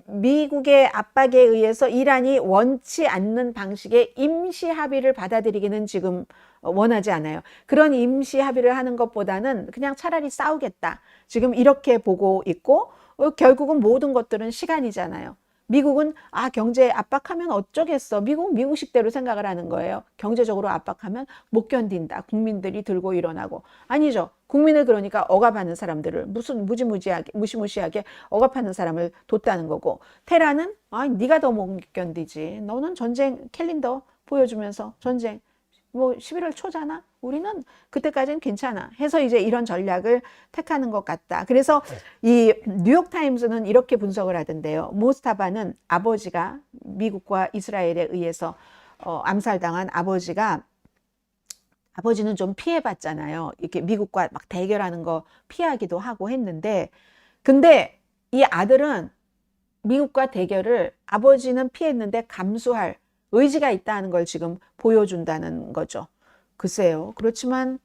미국의 압박에 의해서 이란이 원치 않는 방식의 임시 합의를 받아들이기는 지금 원하지 않아요. 그런 임시 합의를 하는 것보다는 그냥 차라리 싸우겠다. 지금 이렇게 보고 있고 결국은 모든 것들은 시간이잖아요. 미국은 경제 압박하면 어쩌겠어. 미국은 미국식대로 생각을 하는 거예요. 경제적으로 압박하면 못 견딘다. 국민들이 들고 일어나고. 아니죠. 국민을 그러니까 억압하는 사람들을 무시무시하게 억압하는 사람을 뒀다는 거고. 테라는 네가 더 못 견디지. 너는 전쟁 캘린더 보여주면서 전쟁 뭐 11월 초잖아. 우리는 그때까지는 괜찮아. 해서 이제 이런 전략을 택하는 것 같다. 그래서 이 뉴욕타임스는 이렇게 분석을 하던데요. 모스타바는 아버지가 미국과 이스라엘에 의해서 암살당한 아버지는 좀 피해봤잖아요. 이렇게 미국과 막 대결하는 거 피하기도 하고 했는데 근데 이 아들은 미국과 대결을 아버지는 피했는데 감수할 의지가 있다는 걸 지금 보여준다는 거죠. 글쎄요. 그렇지만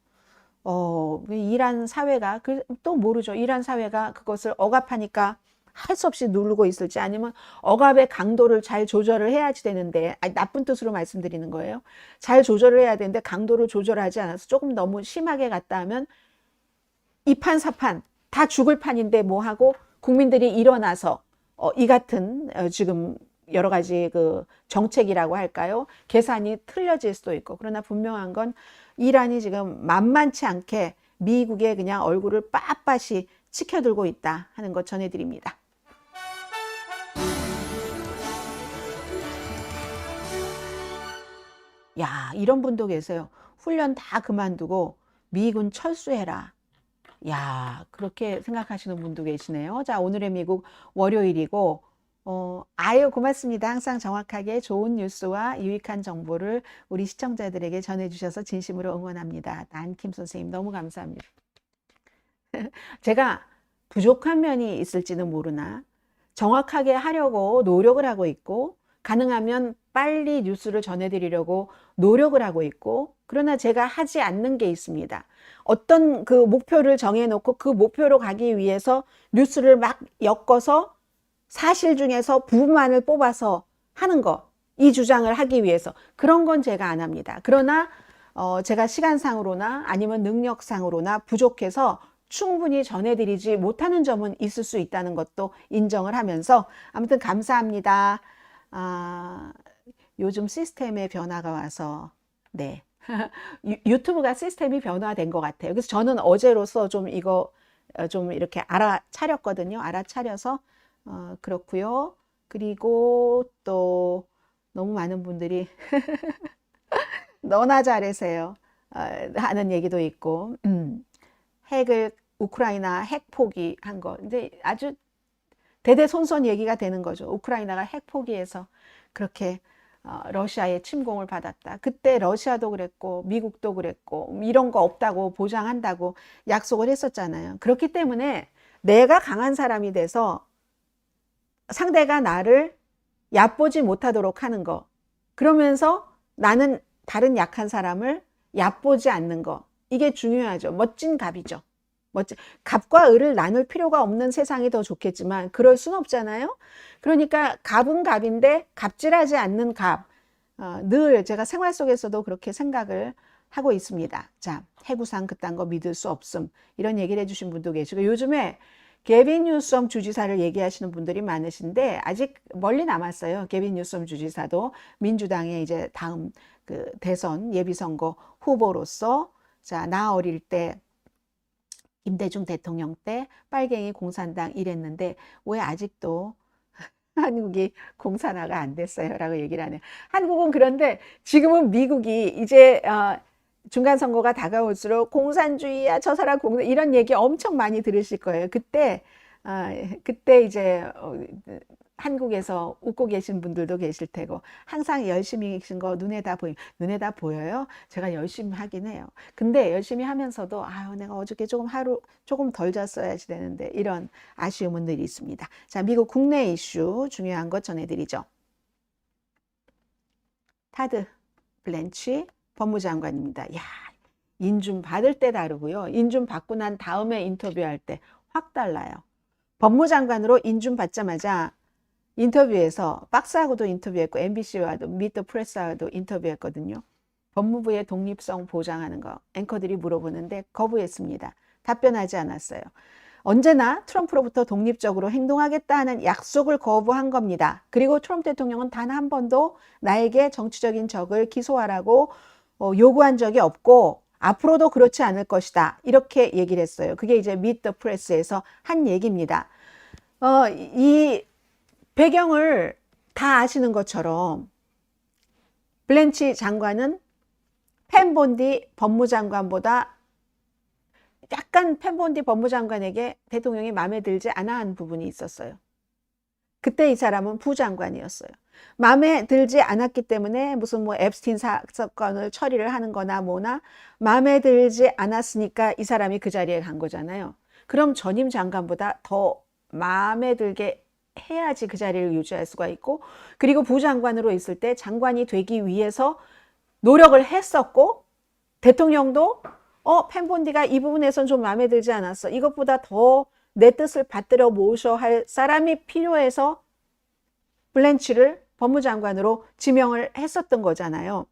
이란 사회가 또 모르죠. 이란 사회가 그것을 억압하니까 할 수 없이 누르고 있을지 아니면 억압의 강도를 잘 조절을 해야지 되는데, 나쁜 뜻으로 말씀드리는 거예요. 잘 조절을 해야 되는데 강도를 조절하지 않아서 조금 너무 심하게 갔다 하면 이판사판 다 죽을 판인데 뭐 하고 국민들이 일어나서 이 같은 지금 여러 가지 그 정책이라고 할까요? 계산이 틀려질 수도 있고. 그러나 분명한 건 이란이 지금 만만치 않게 미국의 그냥 얼굴을 빳빳이 치켜들고 있다 하는 것 전해드립니다. 야, 이런 분도 계세요. 훈련 다 그만두고 미군 철수해라. 야, 그렇게 생각하시는 분도 계시네요. 자, 오늘의 미국 월요일이고, 아유, 고맙습니다. 항상 정확하게 좋은 뉴스와 유익한 정보를 우리 시청자들에게 전해주셔서 진심으로 응원합니다. 난킴 선생님, 너무 감사합니다. 제가 부족한 면이 있을지는 모르나 정확하게 하려고 노력을 하고 있고, 가능하면 빨리 뉴스를 전해드리려고 노력을 하고 있고, 그러나 제가 하지 않는 게 있습니다. 어떤 그 목표를 정해놓고 그 목표로 가기 위해서 뉴스를 막 엮어서 사실 중에서 부분만을 뽑아서 하는 거, 이 주장을 하기 위해서 그런 건 제가 안 합니다. 그러나 제가 시간상으로나 아니면 능력상으로나 부족해서 충분히 전해드리지 못하는 점은 있을 수 있다는 것도 인정을 하면서 아무튼 감사합니다. 요즘 시스템의 변화가 와서 네 유튜브가 시스템이 변화된 것 같아요. 그래서 저는 어제로서 좀 이거 좀 이렇게 알아차렸거든요. 알아차려서 그렇고요. 그리고 또 너무 많은 분들이 너나 잘하세요 하는 얘기도 있고 핵을 우크라이나 핵 포기한 거 이제 아주 대대손손 얘기가 되는 거죠. 우크라이나가 핵 포기해서 그렇게 러시아의 침공을 받았다. 그때 러시아도 그랬고 미국도 그랬고 이런 거 없다고 보장한다고 약속을 했었잖아요. 그렇기 때문에 내가 강한 사람이 돼서 상대가 나를 얕보지 못하도록 하는 거, 그러면서 나는 다른 약한 사람을 얕보지 않는 거, 이게 중요하죠. 멋진 갑이죠. 갑과 을을 나눌 필요가 없는 세상이 더 좋겠지만 그럴 순 없잖아요. 그러니까 갑은 갑인데 갑질하지 않는 갑, 늘 제가 생활 속에서도 그렇게 생각을 하고 있습니다. 자, 해구상 그딴 거 믿을 수 없음, 이런 얘기를 해주신 분도 계시고, 요즘에 게빈 뉴섬 주지사를 얘기하시는 분들이 많으신데 아직 멀리 남았어요. 게빈 뉴섬 주지사도 민주당의 이제 다음 그 대선 예비선거 후보로서, 자, 나 어릴 때 김대중 대통령 때 빨갱이 공산당 이랬는데 왜 아직도 한국이 공산화가 안 됐어요? 라고 얘기를 하네요. 한국은 그런데 지금은 미국이 이제 중간선거가 다가올수록 공산주의야, 저 사람 공산, 이런 얘기 엄청 많이 들으실 거예요. 그때 이제 한국에서 웃고 계신 분들도 계실 테고, 항상 열심히 하신 거 눈에 다 보여요. 제가 열심히 하긴 해요. 근데 열심히 하면서도 아유, 내가 어저께 하루 조금 덜 잤어야지 되는데, 이런 아쉬움은 늘 있습니다. 자, 미국 국내 이슈 중요한 것 전해드리죠. 타드 블렌치 법무장관입니다. 야, 인준 받을 때 다르고요. 인준 받고 난 다음에 인터뷰할 때 확 달라요. 법무장관으로 인준 받자마자 인터뷰에서 박스하고도 인터뷰했고 MBC와도 미터 프레스와도 인터뷰했거든요. 법무부의 독립성 보장하는 거 앵커들이 물어보는데 거부했습니다. 답변하지 않았어요. 언제나 트럼프로부터 독립적으로 행동하겠다는 약속을 거부한 겁니다. 그리고 트럼프 대통령은 단 한 번도 나에게 정치적인 적을 기소하라고 요구한 적이 없고 앞으로도 그렇지 않을 것이다. 이렇게 얘기를 했어요. 그게 이제 미터 프레스에서 한 얘기입니다. 이 배경을 다 아시는 것처럼 블렌치 장관은 펜 본디 법무장관보다 약간 펜 본디 법무장관에게 대통령이 마음에 들지 않아 한 부분이 있었어요. 그때 이 사람은 부장관이었어요. 마음에 들지 않았기 때문에 무슨 뭐 앱스틴 사건을 처리를 하는 거나 뭐나 마음에 들지 않았으니까 이 사람이 그 자리에 간 거잖아요. 그럼 전임 장관보다 더 마음에 들게 해야지 그 자리를 유지할 수가 있고, 그리고 부장관으로 있을 때 장관이 되기 위해서 노력을 했었고, 대통령도 펜 본디가 이 부분에선 좀 마음에 들지 않았어, 이것보다 더 내 뜻을 받들어 모셔 할 사람이 필요해서 블랜치를 법무장관으로 지명을 했었던 거잖아요.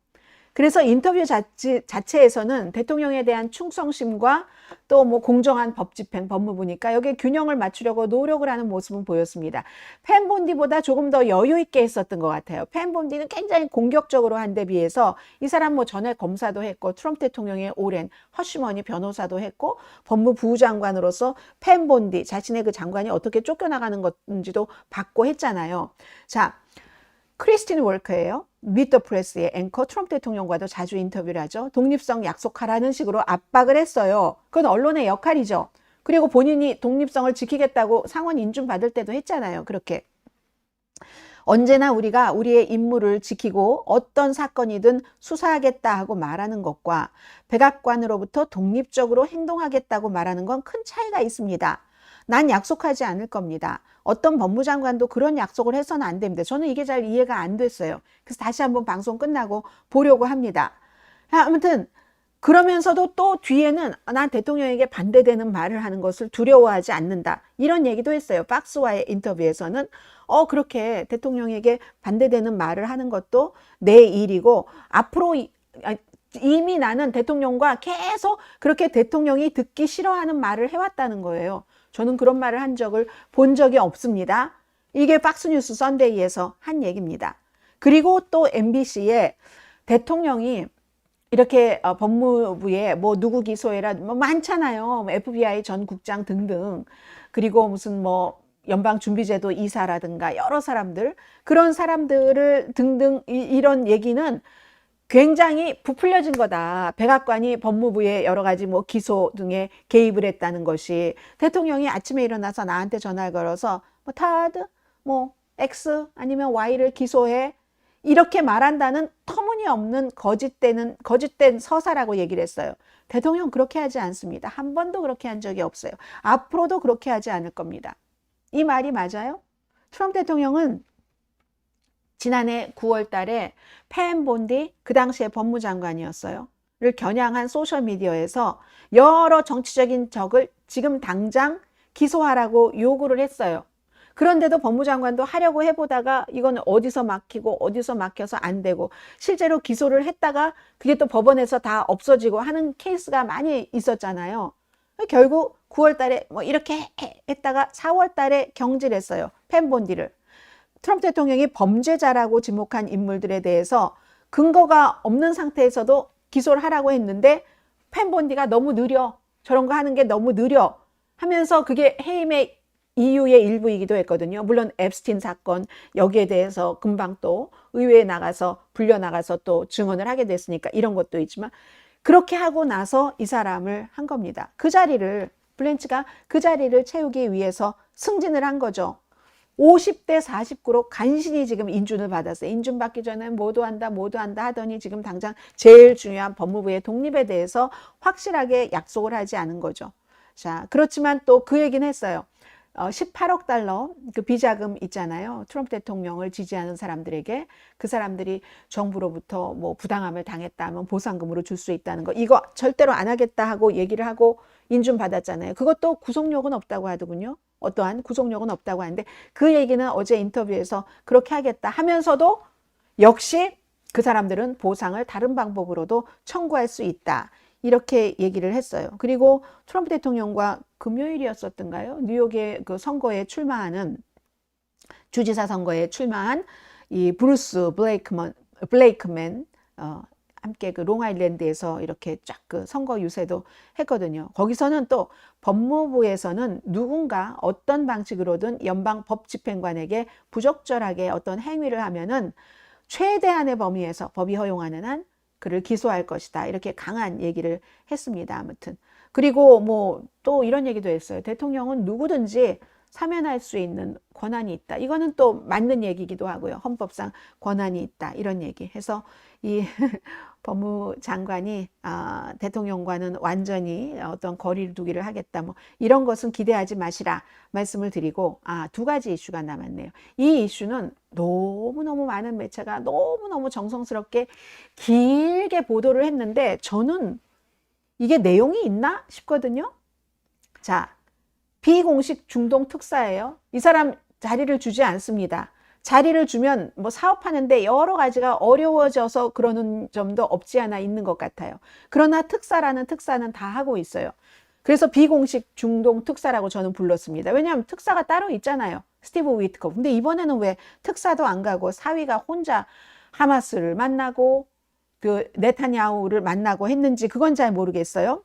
그래서 인터뷰 자체에서는 대통령에 대한 충성심과 또 뭐 공정한 법 집행, 법무부니까 여기에 균형을 맞추려고 노력을 하는 모습은 보였습니다. 펜본디보다 조금 더 여유 있게 했었던 것 같아요. 펜본디는 굉장히 공격적으로 한 데 비해서 이 사람 뭐 전에 검사도 했고 트럼프 대통령의 오랜 허쉬머니 변호사도 했고 법무부 장관으로서 펜본디 자신의 그 장관이 어떻게 쫓겨나가는 건지도 받고 했잖아요. 자, 크리스틴 월커예요. 미터 프레스의 앵커, 트럼프 대통령과도 자주 인터뷰를 하죠. 독립성 약속하라는 식으로 압박을 했어요. 그건 언론의 역할이죠. 그리고 본인이 독립성을 지키겠다고 상원 인준 받을 때도 했잖아요. 그렇게. 언제나 우리가 우리의 임무를 지키고 어떤 사건이든 수사하겠다 하고 말하는 것과 백악관으로부터 독립적으로 행동하겠다고 말하는 건 큰 차이가 있습니다. 난 약속하지 않을 겁니다. 어떤 법무장관도 그런 약속을 해서는 안 됩니다. 저는 이게 잘 이해가 안 됐어요. 그래서 다시 한번 방송 끝나고 보려고 합니다. 아무튼 그러면서도 또 뒤에는 난 대통령에게 반대되는 말을 하는 것을 두려워하지 않는다. 이런 얘기도 했어요. 박스와의 인터뷰에서는 그렇게 대통령에게 반대되는 말을 하는 것도 내 일이고 앞으로 이미 나는 대통령과 계속 그렇게 대통령이 듣기 싫어하는 말을 해왔다는 거예요. 저는 그런 말을 한 적을 본 적이 없습니다. 이게 박스뉴스 선데이에서 한 얘기입니다. 그리고 또 MBC에 대통령이 이렇게 법무부에 뭐 누구 기소해라 뭐 많잖아요. FBI 전 국장 등등. 그리고 무슨 뭐 연방준비제도 이사라든가 여러 사람들 그런 사람들을 등등 이런 얘기는 굉장히 부풀려진 거다. 백악관이 법무부의 여러 가지 뭐 기소 등에 개입을 했다는 것이 대통령이 아침에 일어나서 나한테 전화를 걸어서 뭐 타드, 뭐 X 아니면 Y를 기소해 이렇게 말한다는 터무니없는 거짓된 서사라고 얘기를 했어요. 대통령 그렇게 하지 않습니다. 한 번도 그렇게 한 적이 없어요. 앞으로도 그렇게 하지 않을 겁니다. 이 말이 맞아요? 트럼프 대통령은 지난해 9월 달에 펜 본디, 그 당시에 법무장관이었어요. 를 겨냥한 소셜미디어에서 여러 정치적인 적을 지금 당장 기소하라고 요구를 했어요. 그런데도 법무장관도 하려고 해보다가 이건 어디서 막히고 어디서 막혀서 안 되고 실제로 기소를 했다가 그게 또 법원에서 다 없어지고 하는 케이스가 많이 있었잖아요. 결국 9월 달에 뭐 이렇게 했다가 4월 달에 경질했어요. 펜 본디를. 트럼프 대통령이 범죄자라고 지목한 인물들에 대해서 근거가 없는 상태에서도 기소를 하라고 했는데 펜 본디가 너무 느려. 저런 거 하는 게 너무 느려. 하면서 그게 해임의 이유의 일부이기도 했거든요. 물론 앱스틴 사건 여기에 대해서 금방 또 의회에 나가서 불려나가서 또 증언을 하게 됐으니까 이런 것도 있지만 그렇게 하고 나서 이 사람을 한 겁니다. 그 자리를 블랜치가 그 자리를 채우기 위해서 승진을 한 거죠. 50대 49로 간신히 지금 인준을 받았어요. 인준 받기 전에 모두 한다 하더니 지금 당장 제일 중요한 법무부의 독립에 대해서 확실하게 약속을 하지 않은 거죠. 자, 그렇지만 또 그 얘기는 했어요. 18억 달러 그 비자금 있잖아요. 트럼프 대통령을 지지하는 사람들에게 그 사람들이 정부로부터 뭐 부당함을 당했다 하면 보상금으로 줄 수 있다는 거. 이거 절대로 안 하겠다 하고 얘기를 하고 인준 받았잖아요. 그것도 구속력은 없다고 하더군요. 어떠한 구속력은 없다고 하는데 그 얘기는 어제 인터뷰에서 그렇게 하겠다 하면서도 역시 그 사람들은 보상을 다른 방법으로도 청구할 수 있다. 이렇게 얘기를 했어요. 그리고 트럼프 대통령과 금요일이었었던가요? 뉴욕의 그 선거에 출마하는 주지사 선거에 출마한 이 브루스 블레이크맨 함께 그 롱아일랜드에서 이렇게 쫙 그 선거 유세도 했거든요. 거기서는 또 법무부에서는 누군가 어떤 방식으로든 연방 법집행관에게 부적절하게 어떤 행위를 하면은 최대한의 범위에서 법이 허용하는 한 그를 기소할 것이다. 이렇게 강한 얘기를 했습니다. 아무튼. 그리고 뭐 또 이런 얘기도 했어요. 대통령은 누구든지 사면할 수 있는 권한이 있다. 이거는 또 맞는 얘기기도 하고요. 헌법상 권한이 있다. 이런 얘기 해서 이 법무장관이 대통령과는 완전히 어떤 거리를 두기를 하겠다. 뭐 이런 것은 기대하지 마시라 말씀을 드리고 두 가지 이슈가 남았네요. 이 이슈는 너무너무 많은 매체가 너무너무 정성스럽게 길게 보도를 했는데 저는 이게 내용이 있나 싶거든요. 자, 비공식 중동 특사예요. 이 사람 자리를 주지 않습니다. 자리를 주면 뭐 사업하는데 여러 가지가 어려워져서 그러는 점도 없지 않아 있는 것 같아요. 그러나 특사라는 특사는 다 하고 있어요. 그래서 비공식 중동 특사라고 저는 불렀습니다. 왜냐하면 특사가 따로 있잖아요. 스티브 위트컵. 근데 이번에는 왜 특사도 안 가고 사위가 혼자 하마스를 만나고 그 네타냐후를 만나고 했는지 그건 잘 모르겠어요.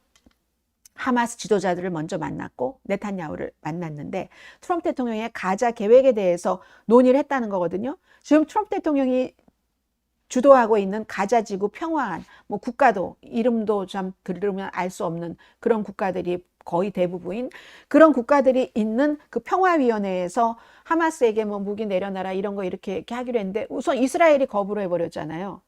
하마스 지도자들을 먼저 만났고 네타냐후를 만났는데 트럼프 대통령의 가자 계획에 대해서 논의를 했다는 거거든요. 지금 트럼프 대통령이 주도하고 있는 가자지구 평화안, 뭐 국가도 이름도 참 들으면 알 수 없는 그런 국가들이 거의 대부분인 그런 국가들이 있는 그 평화위원회에서 하마스에게 뭐 무기 내려놔라 이런 거 이렇게 하기로 했는데 우선 이스라엘이 거부를 해버렸잖아요.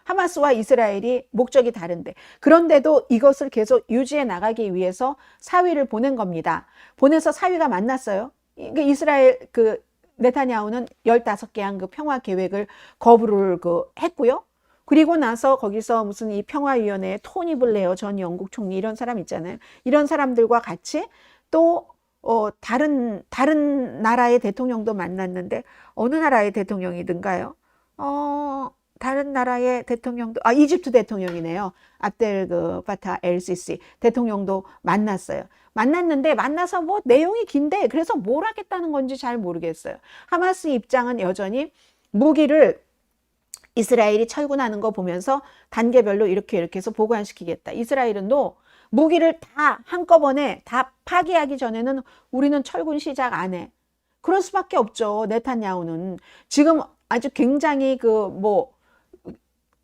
하마스와 이스라엘이 목적이 다른데 그런데도 이것을 계속 유지해 나가기 위해서 사위를 보낸 겁니다. 보내서 사위가 만났어요. 이스라엘 그 네타냐후는 15개 한 그 평화 계획을 거부를 했고요. 그리고 나서 거기서 무슨 이 평화위원회에 토니 블레어 전 영국 총리 이런 사람 있잖아요. 이런 사람들과 같이 또 다른 나라의 대통령도 만났는데 어느 나라의 대통령이든가요? 다른 나라의 대통령도 이집트 대통령이네요. 압델 그 파타 엘시시 대통령도 만났어요. 만났는데 만나서 뭐 내용이 긴데 그래서 뭘 하겠다는 건지 잘 모르겠어요. 하마스 입장은 여전히 무기를 이스라엘이 철군하는 거 보면서 단계별로 이렇게 해서 보관시키겠다. 이스라엘은 무기를 다 한꺼번에 다 파기하기 전에는 우리는 철군 시작 안 해. 그럴 수밖에 없죠. 네타냐후는 지금 아주 굉장히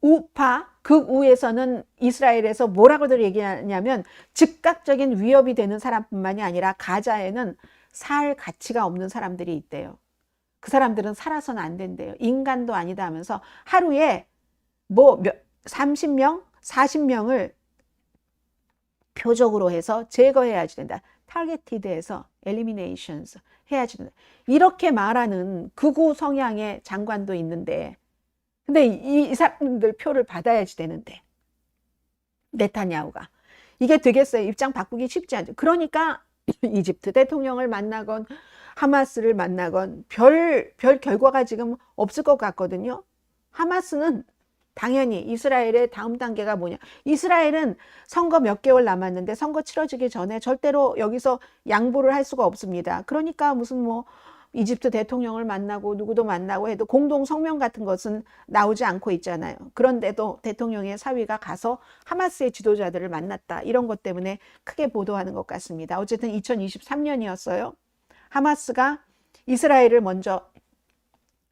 우파, 극우에서는 이스라엘에서 뭐라고들 얘기하냐면 즉각적인 위협이 되는 사람뿐만이 아니라 가자에는 살 가치가 없는 사람들이 있대요. 그 사람들은 살아서는 안 된대요. 인간도 아니다 하면서 하루에 30명, 40명을 표적으로 해서 제거해야지 된다. 타겟티드해서 eliminations 해야지 된다. 이렇게 말하는 극우 성향의 장관도 있는데 근데 이 사람들 표를 받아야지 되는데 네타냐후가 이게 되겠어요. 입장 바꾸기 쉽지 않죠. 그러니까 이집트 대통령을 만나건 하마스를 만나건 별 결과가 지금 없을 것 같거든요. 하마스는 당연히 이스라엘의 다음 단계가 뭐냐. 이스라엘은 선거 몇 개월 남았는데 선거 치러지기 전에 절대로 여기서 양보를 할 수가 없습니다. 그러니까 무슨 이집트 대통령을 만나고 누구도 만나고 해도 공동 성명 같은 것은 나오지 않고 있잖아요. 그런데도 대통령의 사위가 가서 하마스의 지도자들을 만났다. 이런 것 때문에 크게 보도하는 것 같습니다. 어쨌든 2023년이었어요. 하마스가 이스라엘을 먼저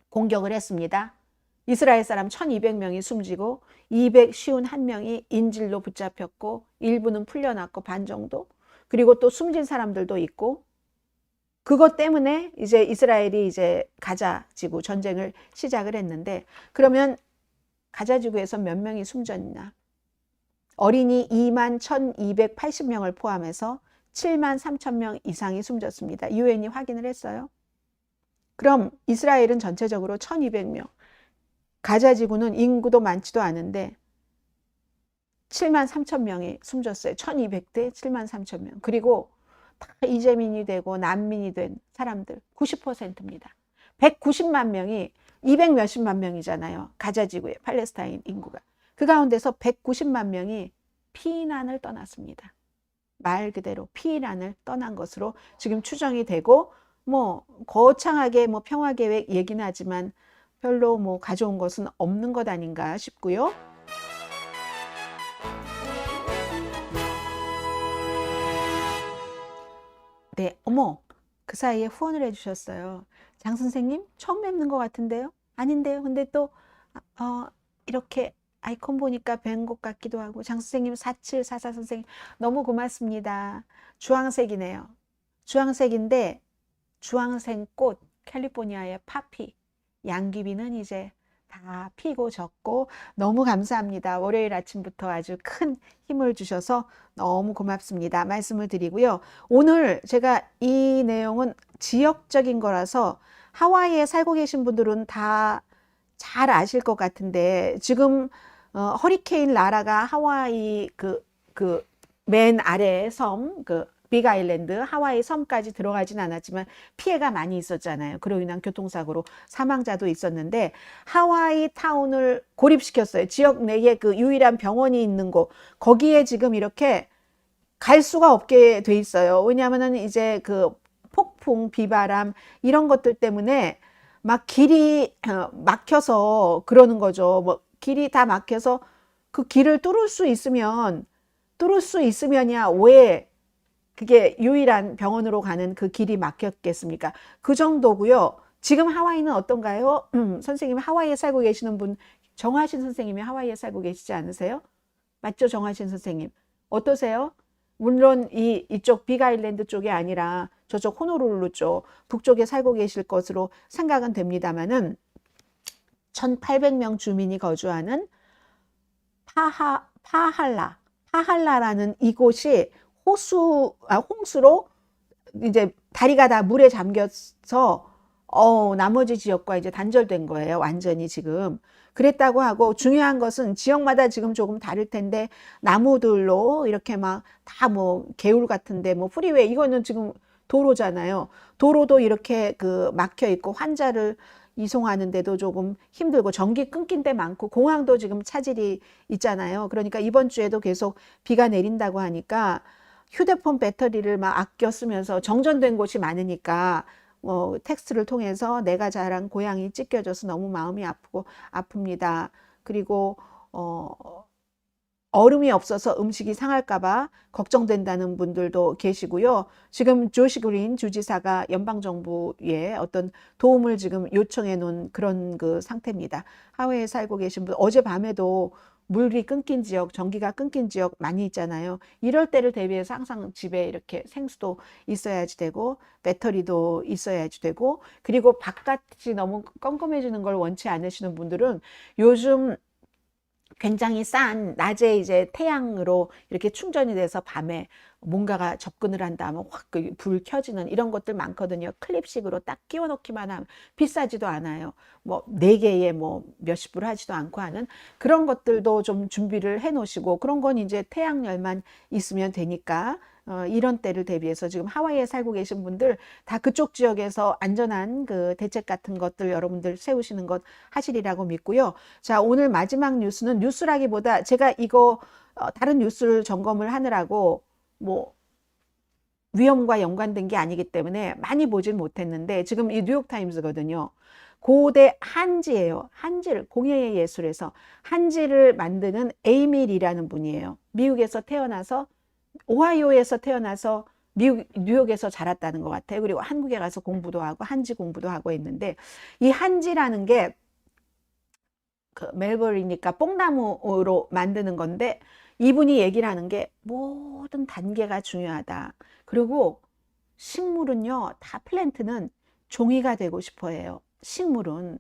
공격을 했습니다. 이스라엘 사람 1200명이 숨지고 251명이 인질로 붙잡혔고 일부는 풀려났고 반 정도. 그리고 또 숨진 사람들도 있고 그것 때문에 이제 이스라엘이 이제 가자 지구 전쟁을 시작을 했는데 그러면 가자 지구에서 몇 명이 숨졌나? 어린이 21,280명을 포함해서 73,000명 이상이 숨졌습니다. 유엔이 확인을 했어요. 그럼 이스라엘은 전체적으로 1,200명. 가자 지구는 인구도 많지도 않은데 73,000명이 숨졌어요. 1,200대 73,000명. 그리고 다 이재민이 되고 난민이 된 사람들 90%입니다. 190만 명이 200 몇십만 명이잖아요. 가자 지구의 팔레스타인 인구가. 그 가운데서 190만 명이 피난을 떠났습니다. 말 그대로 피난을 떠난 것으로 지금 추정이 되고 거창하게 평화 계획 얘기는 하지만 별로 가져온 것은 없는 것 아닌가 싶고요. 네, 그 사이에 후원을 해주셨어요. 장 선생님 처음 뵙는 것 같은데요? 아닌데요. 근데 또 이렇게 아이콘 보니까 뵌 것 같기도 하고 장 선생님 4744 선생님 너무 고맙습니다. 주황색이네요. 주황색인데 주황색 꽃 캘리포니아의 파피 양귀비는 이제 다 피고 졌고 너무 감사합니다. 월요일 아침부터 아주 큰 힘을 주셔서 너무 고맙습니다. 말씀을 드리고요. 오늘 제가 이 내용은 지역적인 거라서 하와이에 살고 계신 분들은 다 잘 아실 것 같은데 지금 허리케인 라라가 하와이 맨 아래 섬 빅 아일랜드, 하와이 섬까지 들어가진 않았지만 피해가 많이 있었잖아요. 그로 인한 교통사고로 사망자도 있었는데 하와이 타운을 고립시켰어요. 지역 내에 그 유일한 병원이 있는 곳, 거기에 지금 이렇게 갈 수가 없게 돼 있어요. 왜냐하면은 이제 그 폭풍, 비바람 이런 것들 때문에 막 길이 막혀서 그러는 거죠. 뭐 길이 다 막혀서 그 길을 뚫을 수 있으면이야 왜 그게 유일한 병원으로 가는 그 길이 막혔겠습니까? 그 정도고요. 지금 하와이는 어떤가요? 선생님 하와이에 살고 계시는 분, 정하신 선생님이 하와이에 살고 계시지 않으세요? 맞죠, 정하신 선생님? 어떠세요? 물론 이쪽 빅 아일랜드 쪽이 아니라 저쪽 호노룰루 쪽 북쪽에 살고 계실 것으로 생각은 됩니다만은 1,800명 주민이 거주하는 파할라라는 이곳이 홍수로 이제 다리가 다 물에 잠겨서 나머지 지역과 이제 단절된 거예요. 완전히 지금. 그랬다고 하고 중요한 것은 지역마다 지금 조금 다를 텐데 나무들로 이렇게 막 다 뭐 개울 같은데 뭐 프리웨이 이거는 지금 도로잖아요. 도로도 이렇게 그 막혀 있고 환자를 이송하는데도 조금 힘들고 전기 끊긴 데 많고 공항도 지금 차질이 있잖아요. 그러니까 이번 주에도 계속 비가 내린다고 하니까 휴대폰 배터리를 막 아껴 쓰면서 정전된 곳이 많으니까 텍스트를 통해서 내가 자란 고향이 찢겨져서 너무 마음이 아픕니다. 그리고 얼음이 없어서 음식이 상할까봐 걱정된다는 분들도 계시고요. 지금 조시 그린 주지사가 연방정부에 어떤 도움을 지금 요청해 놓은 그런 그 상태입니다. 하와이에 살고 계신 분, 어젯밤에도 물이 끊긴 지역, 전기가 끊긴 지역 많이 있잖아요. 이럴 때를 대비해서 항상 집에 이렇게 생수도 있어야지 되고 배터리도 있어야지 되고 그리고 바깥이 너무 껌껌해지는 걸 원치 않으시는 분들은 요즘 굉장히 싼 낮에 이제 태양으로 이렇게 충전이 돼서 밤에 뭔가가 접근을 한다 하면 확 불 켜지는 이런 것들 많거든요. 클립식으로 딱 끼워 넣기만 하면 비싸지도 않아요. 뭐 4개에 뭐 몇십 불 하지도 않고 하는 그런 것들도 좀 준비를 해 놓으시고 그런 건 이제 태양열만 있으면 되니까 이런 때를 대비해서 지금 하와이에 살고 계신 분들 다 그쪽 지역에서 안전한 그 대책 같은 것들 여러분들 세우시는 것 하시리라고 믿고요. 자, 오늘 마지막 뉴스는 뉴스라기보다 제가 이거 다른 뉴스를 점검을 하느라고 뭐 위험과 연관된 게 아니기 때문에 많이 보진 못했는데 지금 이 뉴욕타임스거든요. 고대 한지예요. 한지를 공예의 예술에서 한지를 만드는 에이밀이라는 분이에요. 미국에서 태어나서 오하이오에서 태어나서 뉴욕에서 자랐다는 것 같아요. 그리고 한국에 가서 공부도 하고 한지 공부도 하고 했는데 이 한지라는 게 그 멜버리니까 뽕나무로 만드는 건데 이분이 얘기를 하는 게 모든 단계가 중요하다. 그리고 식물은요, 다 플랜트는 종이가 되고 싶어 해요. 식물은.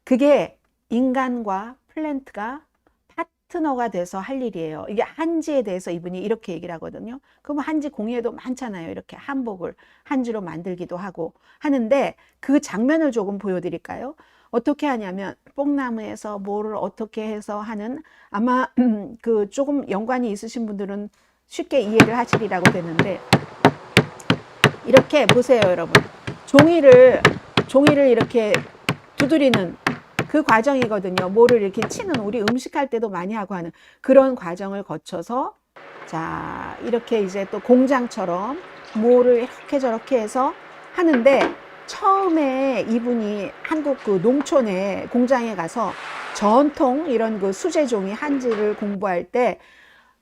그게 인간과 플랜트가 파트너가 돼서 할 일이에요. 이게 한지에 대해서 이분이 이렇게 얘기를 하거든요. 그럼 한지 공예도 많잖아요. 이렇게 한복을 한지로 만들기도 하고 하는데 그 장면을 조금 보여드릴까요? 어떻게 하냐면 뽕나무에서 뭐를 어떻게 해서 하는 아마 그 조금 연관이 있으신 분들은 쉽게 이해를 하시리라고 되는데 이렇게 보세요, 여러분. 종이를 이렇게 두드리는 그 과정이거든요. 뭐를 이렇게 치는 우리 음식할 때도 많이 하고 하는 그런 과정을 거쳐서 자, 이렇게 이제 또 공장처럼 뭐를 이렇게 저렇게 해서 하는데 처음에 이분이 한국 그 농촌에 공장에 가서 전통 이런 그 수제종이 한지를 공부할 때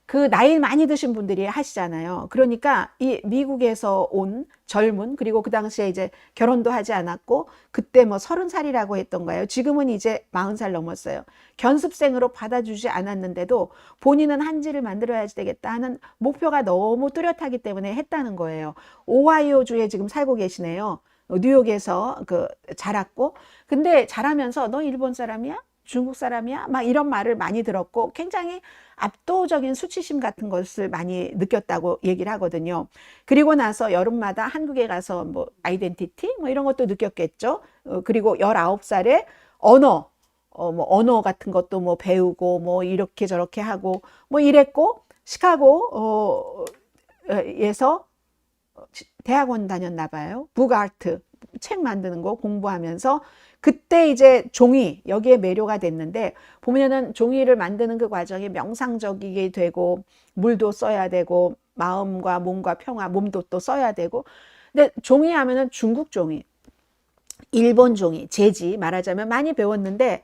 그 나이 많이 드신 분들이 하시잖아요. 그러니까 이 미국에서 온 젊은 그리고 그 당시에 이제 결혼도 하지 않았고 그때 뭐 30살이라고 했던가요. 지금은 이제 40살 넘었어요. 견습생으로 받아주지 않았는데도 본인은 한지를 만들어야지 되겠다 하는 목표가 너무 뚜렷하기 때문에 했다는 거예요. 오하이오주에 지금 살고 계시네요. 뉴욕에서 그 자랐고 근데 자라면서 너 일본 사람이야? 중국 사람이야? 막 이런 말을 많이 들었고 굉장히 압도적인 수치심 같은 것을 많이 느꼈다고 얘기를 하거든요. 그리고 나서 여름마다 한국에 가서 뭐 아이덴티티 뭐 이런 것도 느꼈겠죠. 그리고 19살에 언어 같은 것도 뭐 배우고 뭐 이렇게 저렇게 하고 뭐 이랬고 시카고에서 대학원 다녔나 봐요. 북아트 책 만드는 거 공부하면서 그때 이제 종이 여기에 매료가 됐는데 보면은 종이를 만드는 그 과정이 명상적이게 되고 물도 써야 되고 마음과 몸과 평화 몸도 또 써야 되고 근데 종이 하면은 중국 종이 일본 종이 재지 말하자면 많이 배웠는데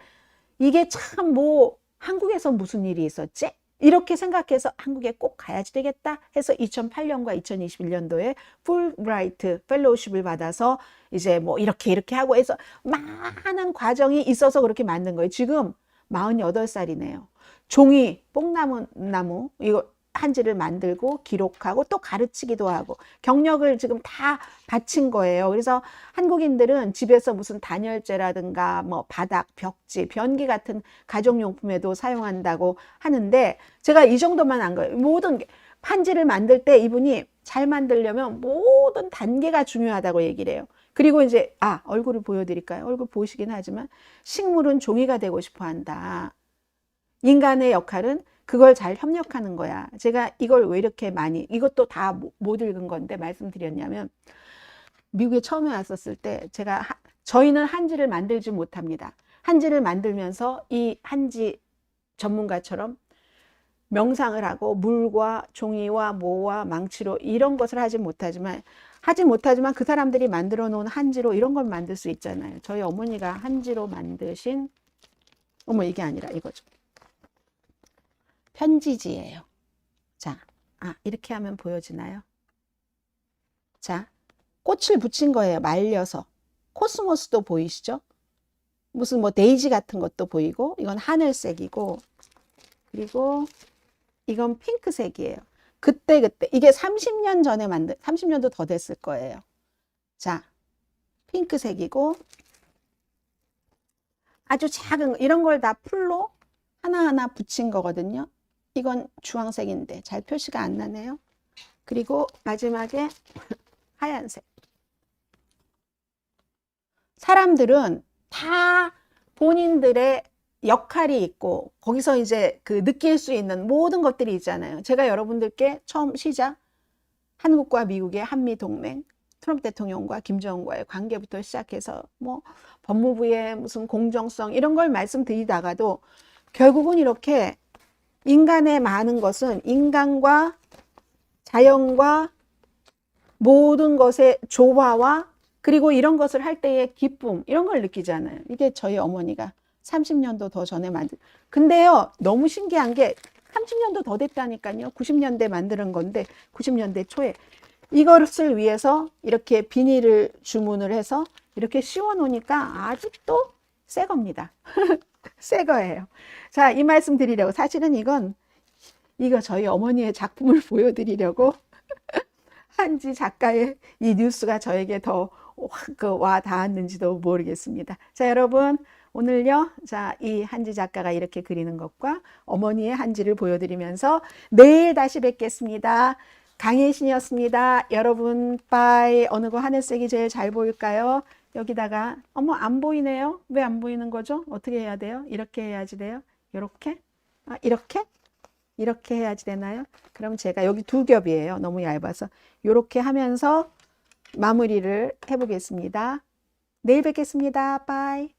이게 참 뭐 한국에서 무슨 일이 있었지? 이렇게 생각해서 한국에 꼭 가야지 되겠다 해서 2008년과 2021년도에 풀브라이트 펠로우십을 받아서 이제 뭐 이렇게 하고 해서 많은 과정이 있어서 그렇게 만든 거예요. 지금 48살이네요. 종이, 뽕나무 이거 한지를 만들고 기록하고 또 가르치기도 하고 경력을 지금 다 바친 거예요. 그래서 한국인들은 집에서 무슨 단열재라든가 뭐 바닥, 벽지, 변기 같은 가정용품에도 사용한다고 하는데 제가 이 정도만 한 거예요. 모든 한지를 만들 때 이분이 잘 만들려면 모든 단계가 중요하다고 얘기를 해요. 그리고 이제 얼굴을 보여드릴까요? 얼굴 보시긴 하지만 식물은 종이가 되고 싶어 한다. 인간의 역할은 그걸 잘 협력하는 거야. 제가 이걸 왜 이렇게 많이 이것도 다 못 읽은 건데 말씀드렸냐면 미국에 처음에 왔었을 때 저희는 한지를 만들지 못합니다. 한지를 만들면서 이 한지 전문가처럼 명상을 하고 물과 종이와 모와 망치로 이런 것을 하지 못하지만 그 사람들이 만들어 놓은 한지로 이런 걸 만들 수 있잖아요. 저희 어머니가 한지로 만드신 이게 아니라 이거죠. 편지지예요. 자, 이렇게 하면 보여지나요? 자, 꽃을 붙인 거예요. 말려서. 코스모스도 보이시죠? 무슨 뭐 데이지 같은 것도 보이고 이건 하늘색이고 그리고 이건 핑크색이에요. 그때 이게 30년 전에 30년도 더 됐을 거예요. 자, 핑크색이고 아주 작은 이런 걸 다 풀로 하나하나 붙인 거거든요. 이건 주황색인데 잘 표시가 안 나네요. 그리고 마지막에 하얀색. 사람들은 다 본인들의 역할이 있고 거기서 이제 그 느낄 수 있는 모든 것들이 있잖아요. 제가 여러분들께 처음 시작 한국과 미국의 한미동맹 트럼프 대통령과 김정은과의 관계부터 시작해서 뭐 법무부의 무슨 공정성 이런 걸 말씀드리다가도 결국은 이렇게 인간의 많은 것은 인간과 자연과 모든 것의 조화와 그리고 이런 것을 할 때의 기쁨 이런 걸 느끼잖아요. 이게 저희 어머니가 30년도 더 전에 근데요 너무 신기한 게 30년도 더 됐다니까요. 90년대 만드는 건데 90년대 초에 이것을 위해서 이렇게 비닐을 주문을 해서 이렇게 씌워 놓으니까 아직도 새 겁니다. 새 거예요. 자, 이 말씀 드리려고 사실은 이거 저희 어머니의 작품을 보여드리려고 한지 작가의 이 뉴스가 저에게 더 와 닿았는지도 모르겠습니다. 자, 여러분 오늘요. 자, 이 한지 작가가 이렇게 그리는 것과 어머니의 한지를 보여드리면서 내일 다시 뵙겠습니다. 강혜신이었습니다. 여러분 빠이. 어느 거 하늘색이 제일 잘 보일까요? 여기다가 안 보이네요. 왜 안 보이는 거죠? 어떻게 해야 돼요? 이렇게 해야지 돼요. 이렇게? 이렇게 해야지 되나요? 그럼 제가 여기 두 겹이에요. 너무 얇아서 이렇게 하면서 마무리를 해보겠습니다. 내일 뵙겠습니다. 빠이.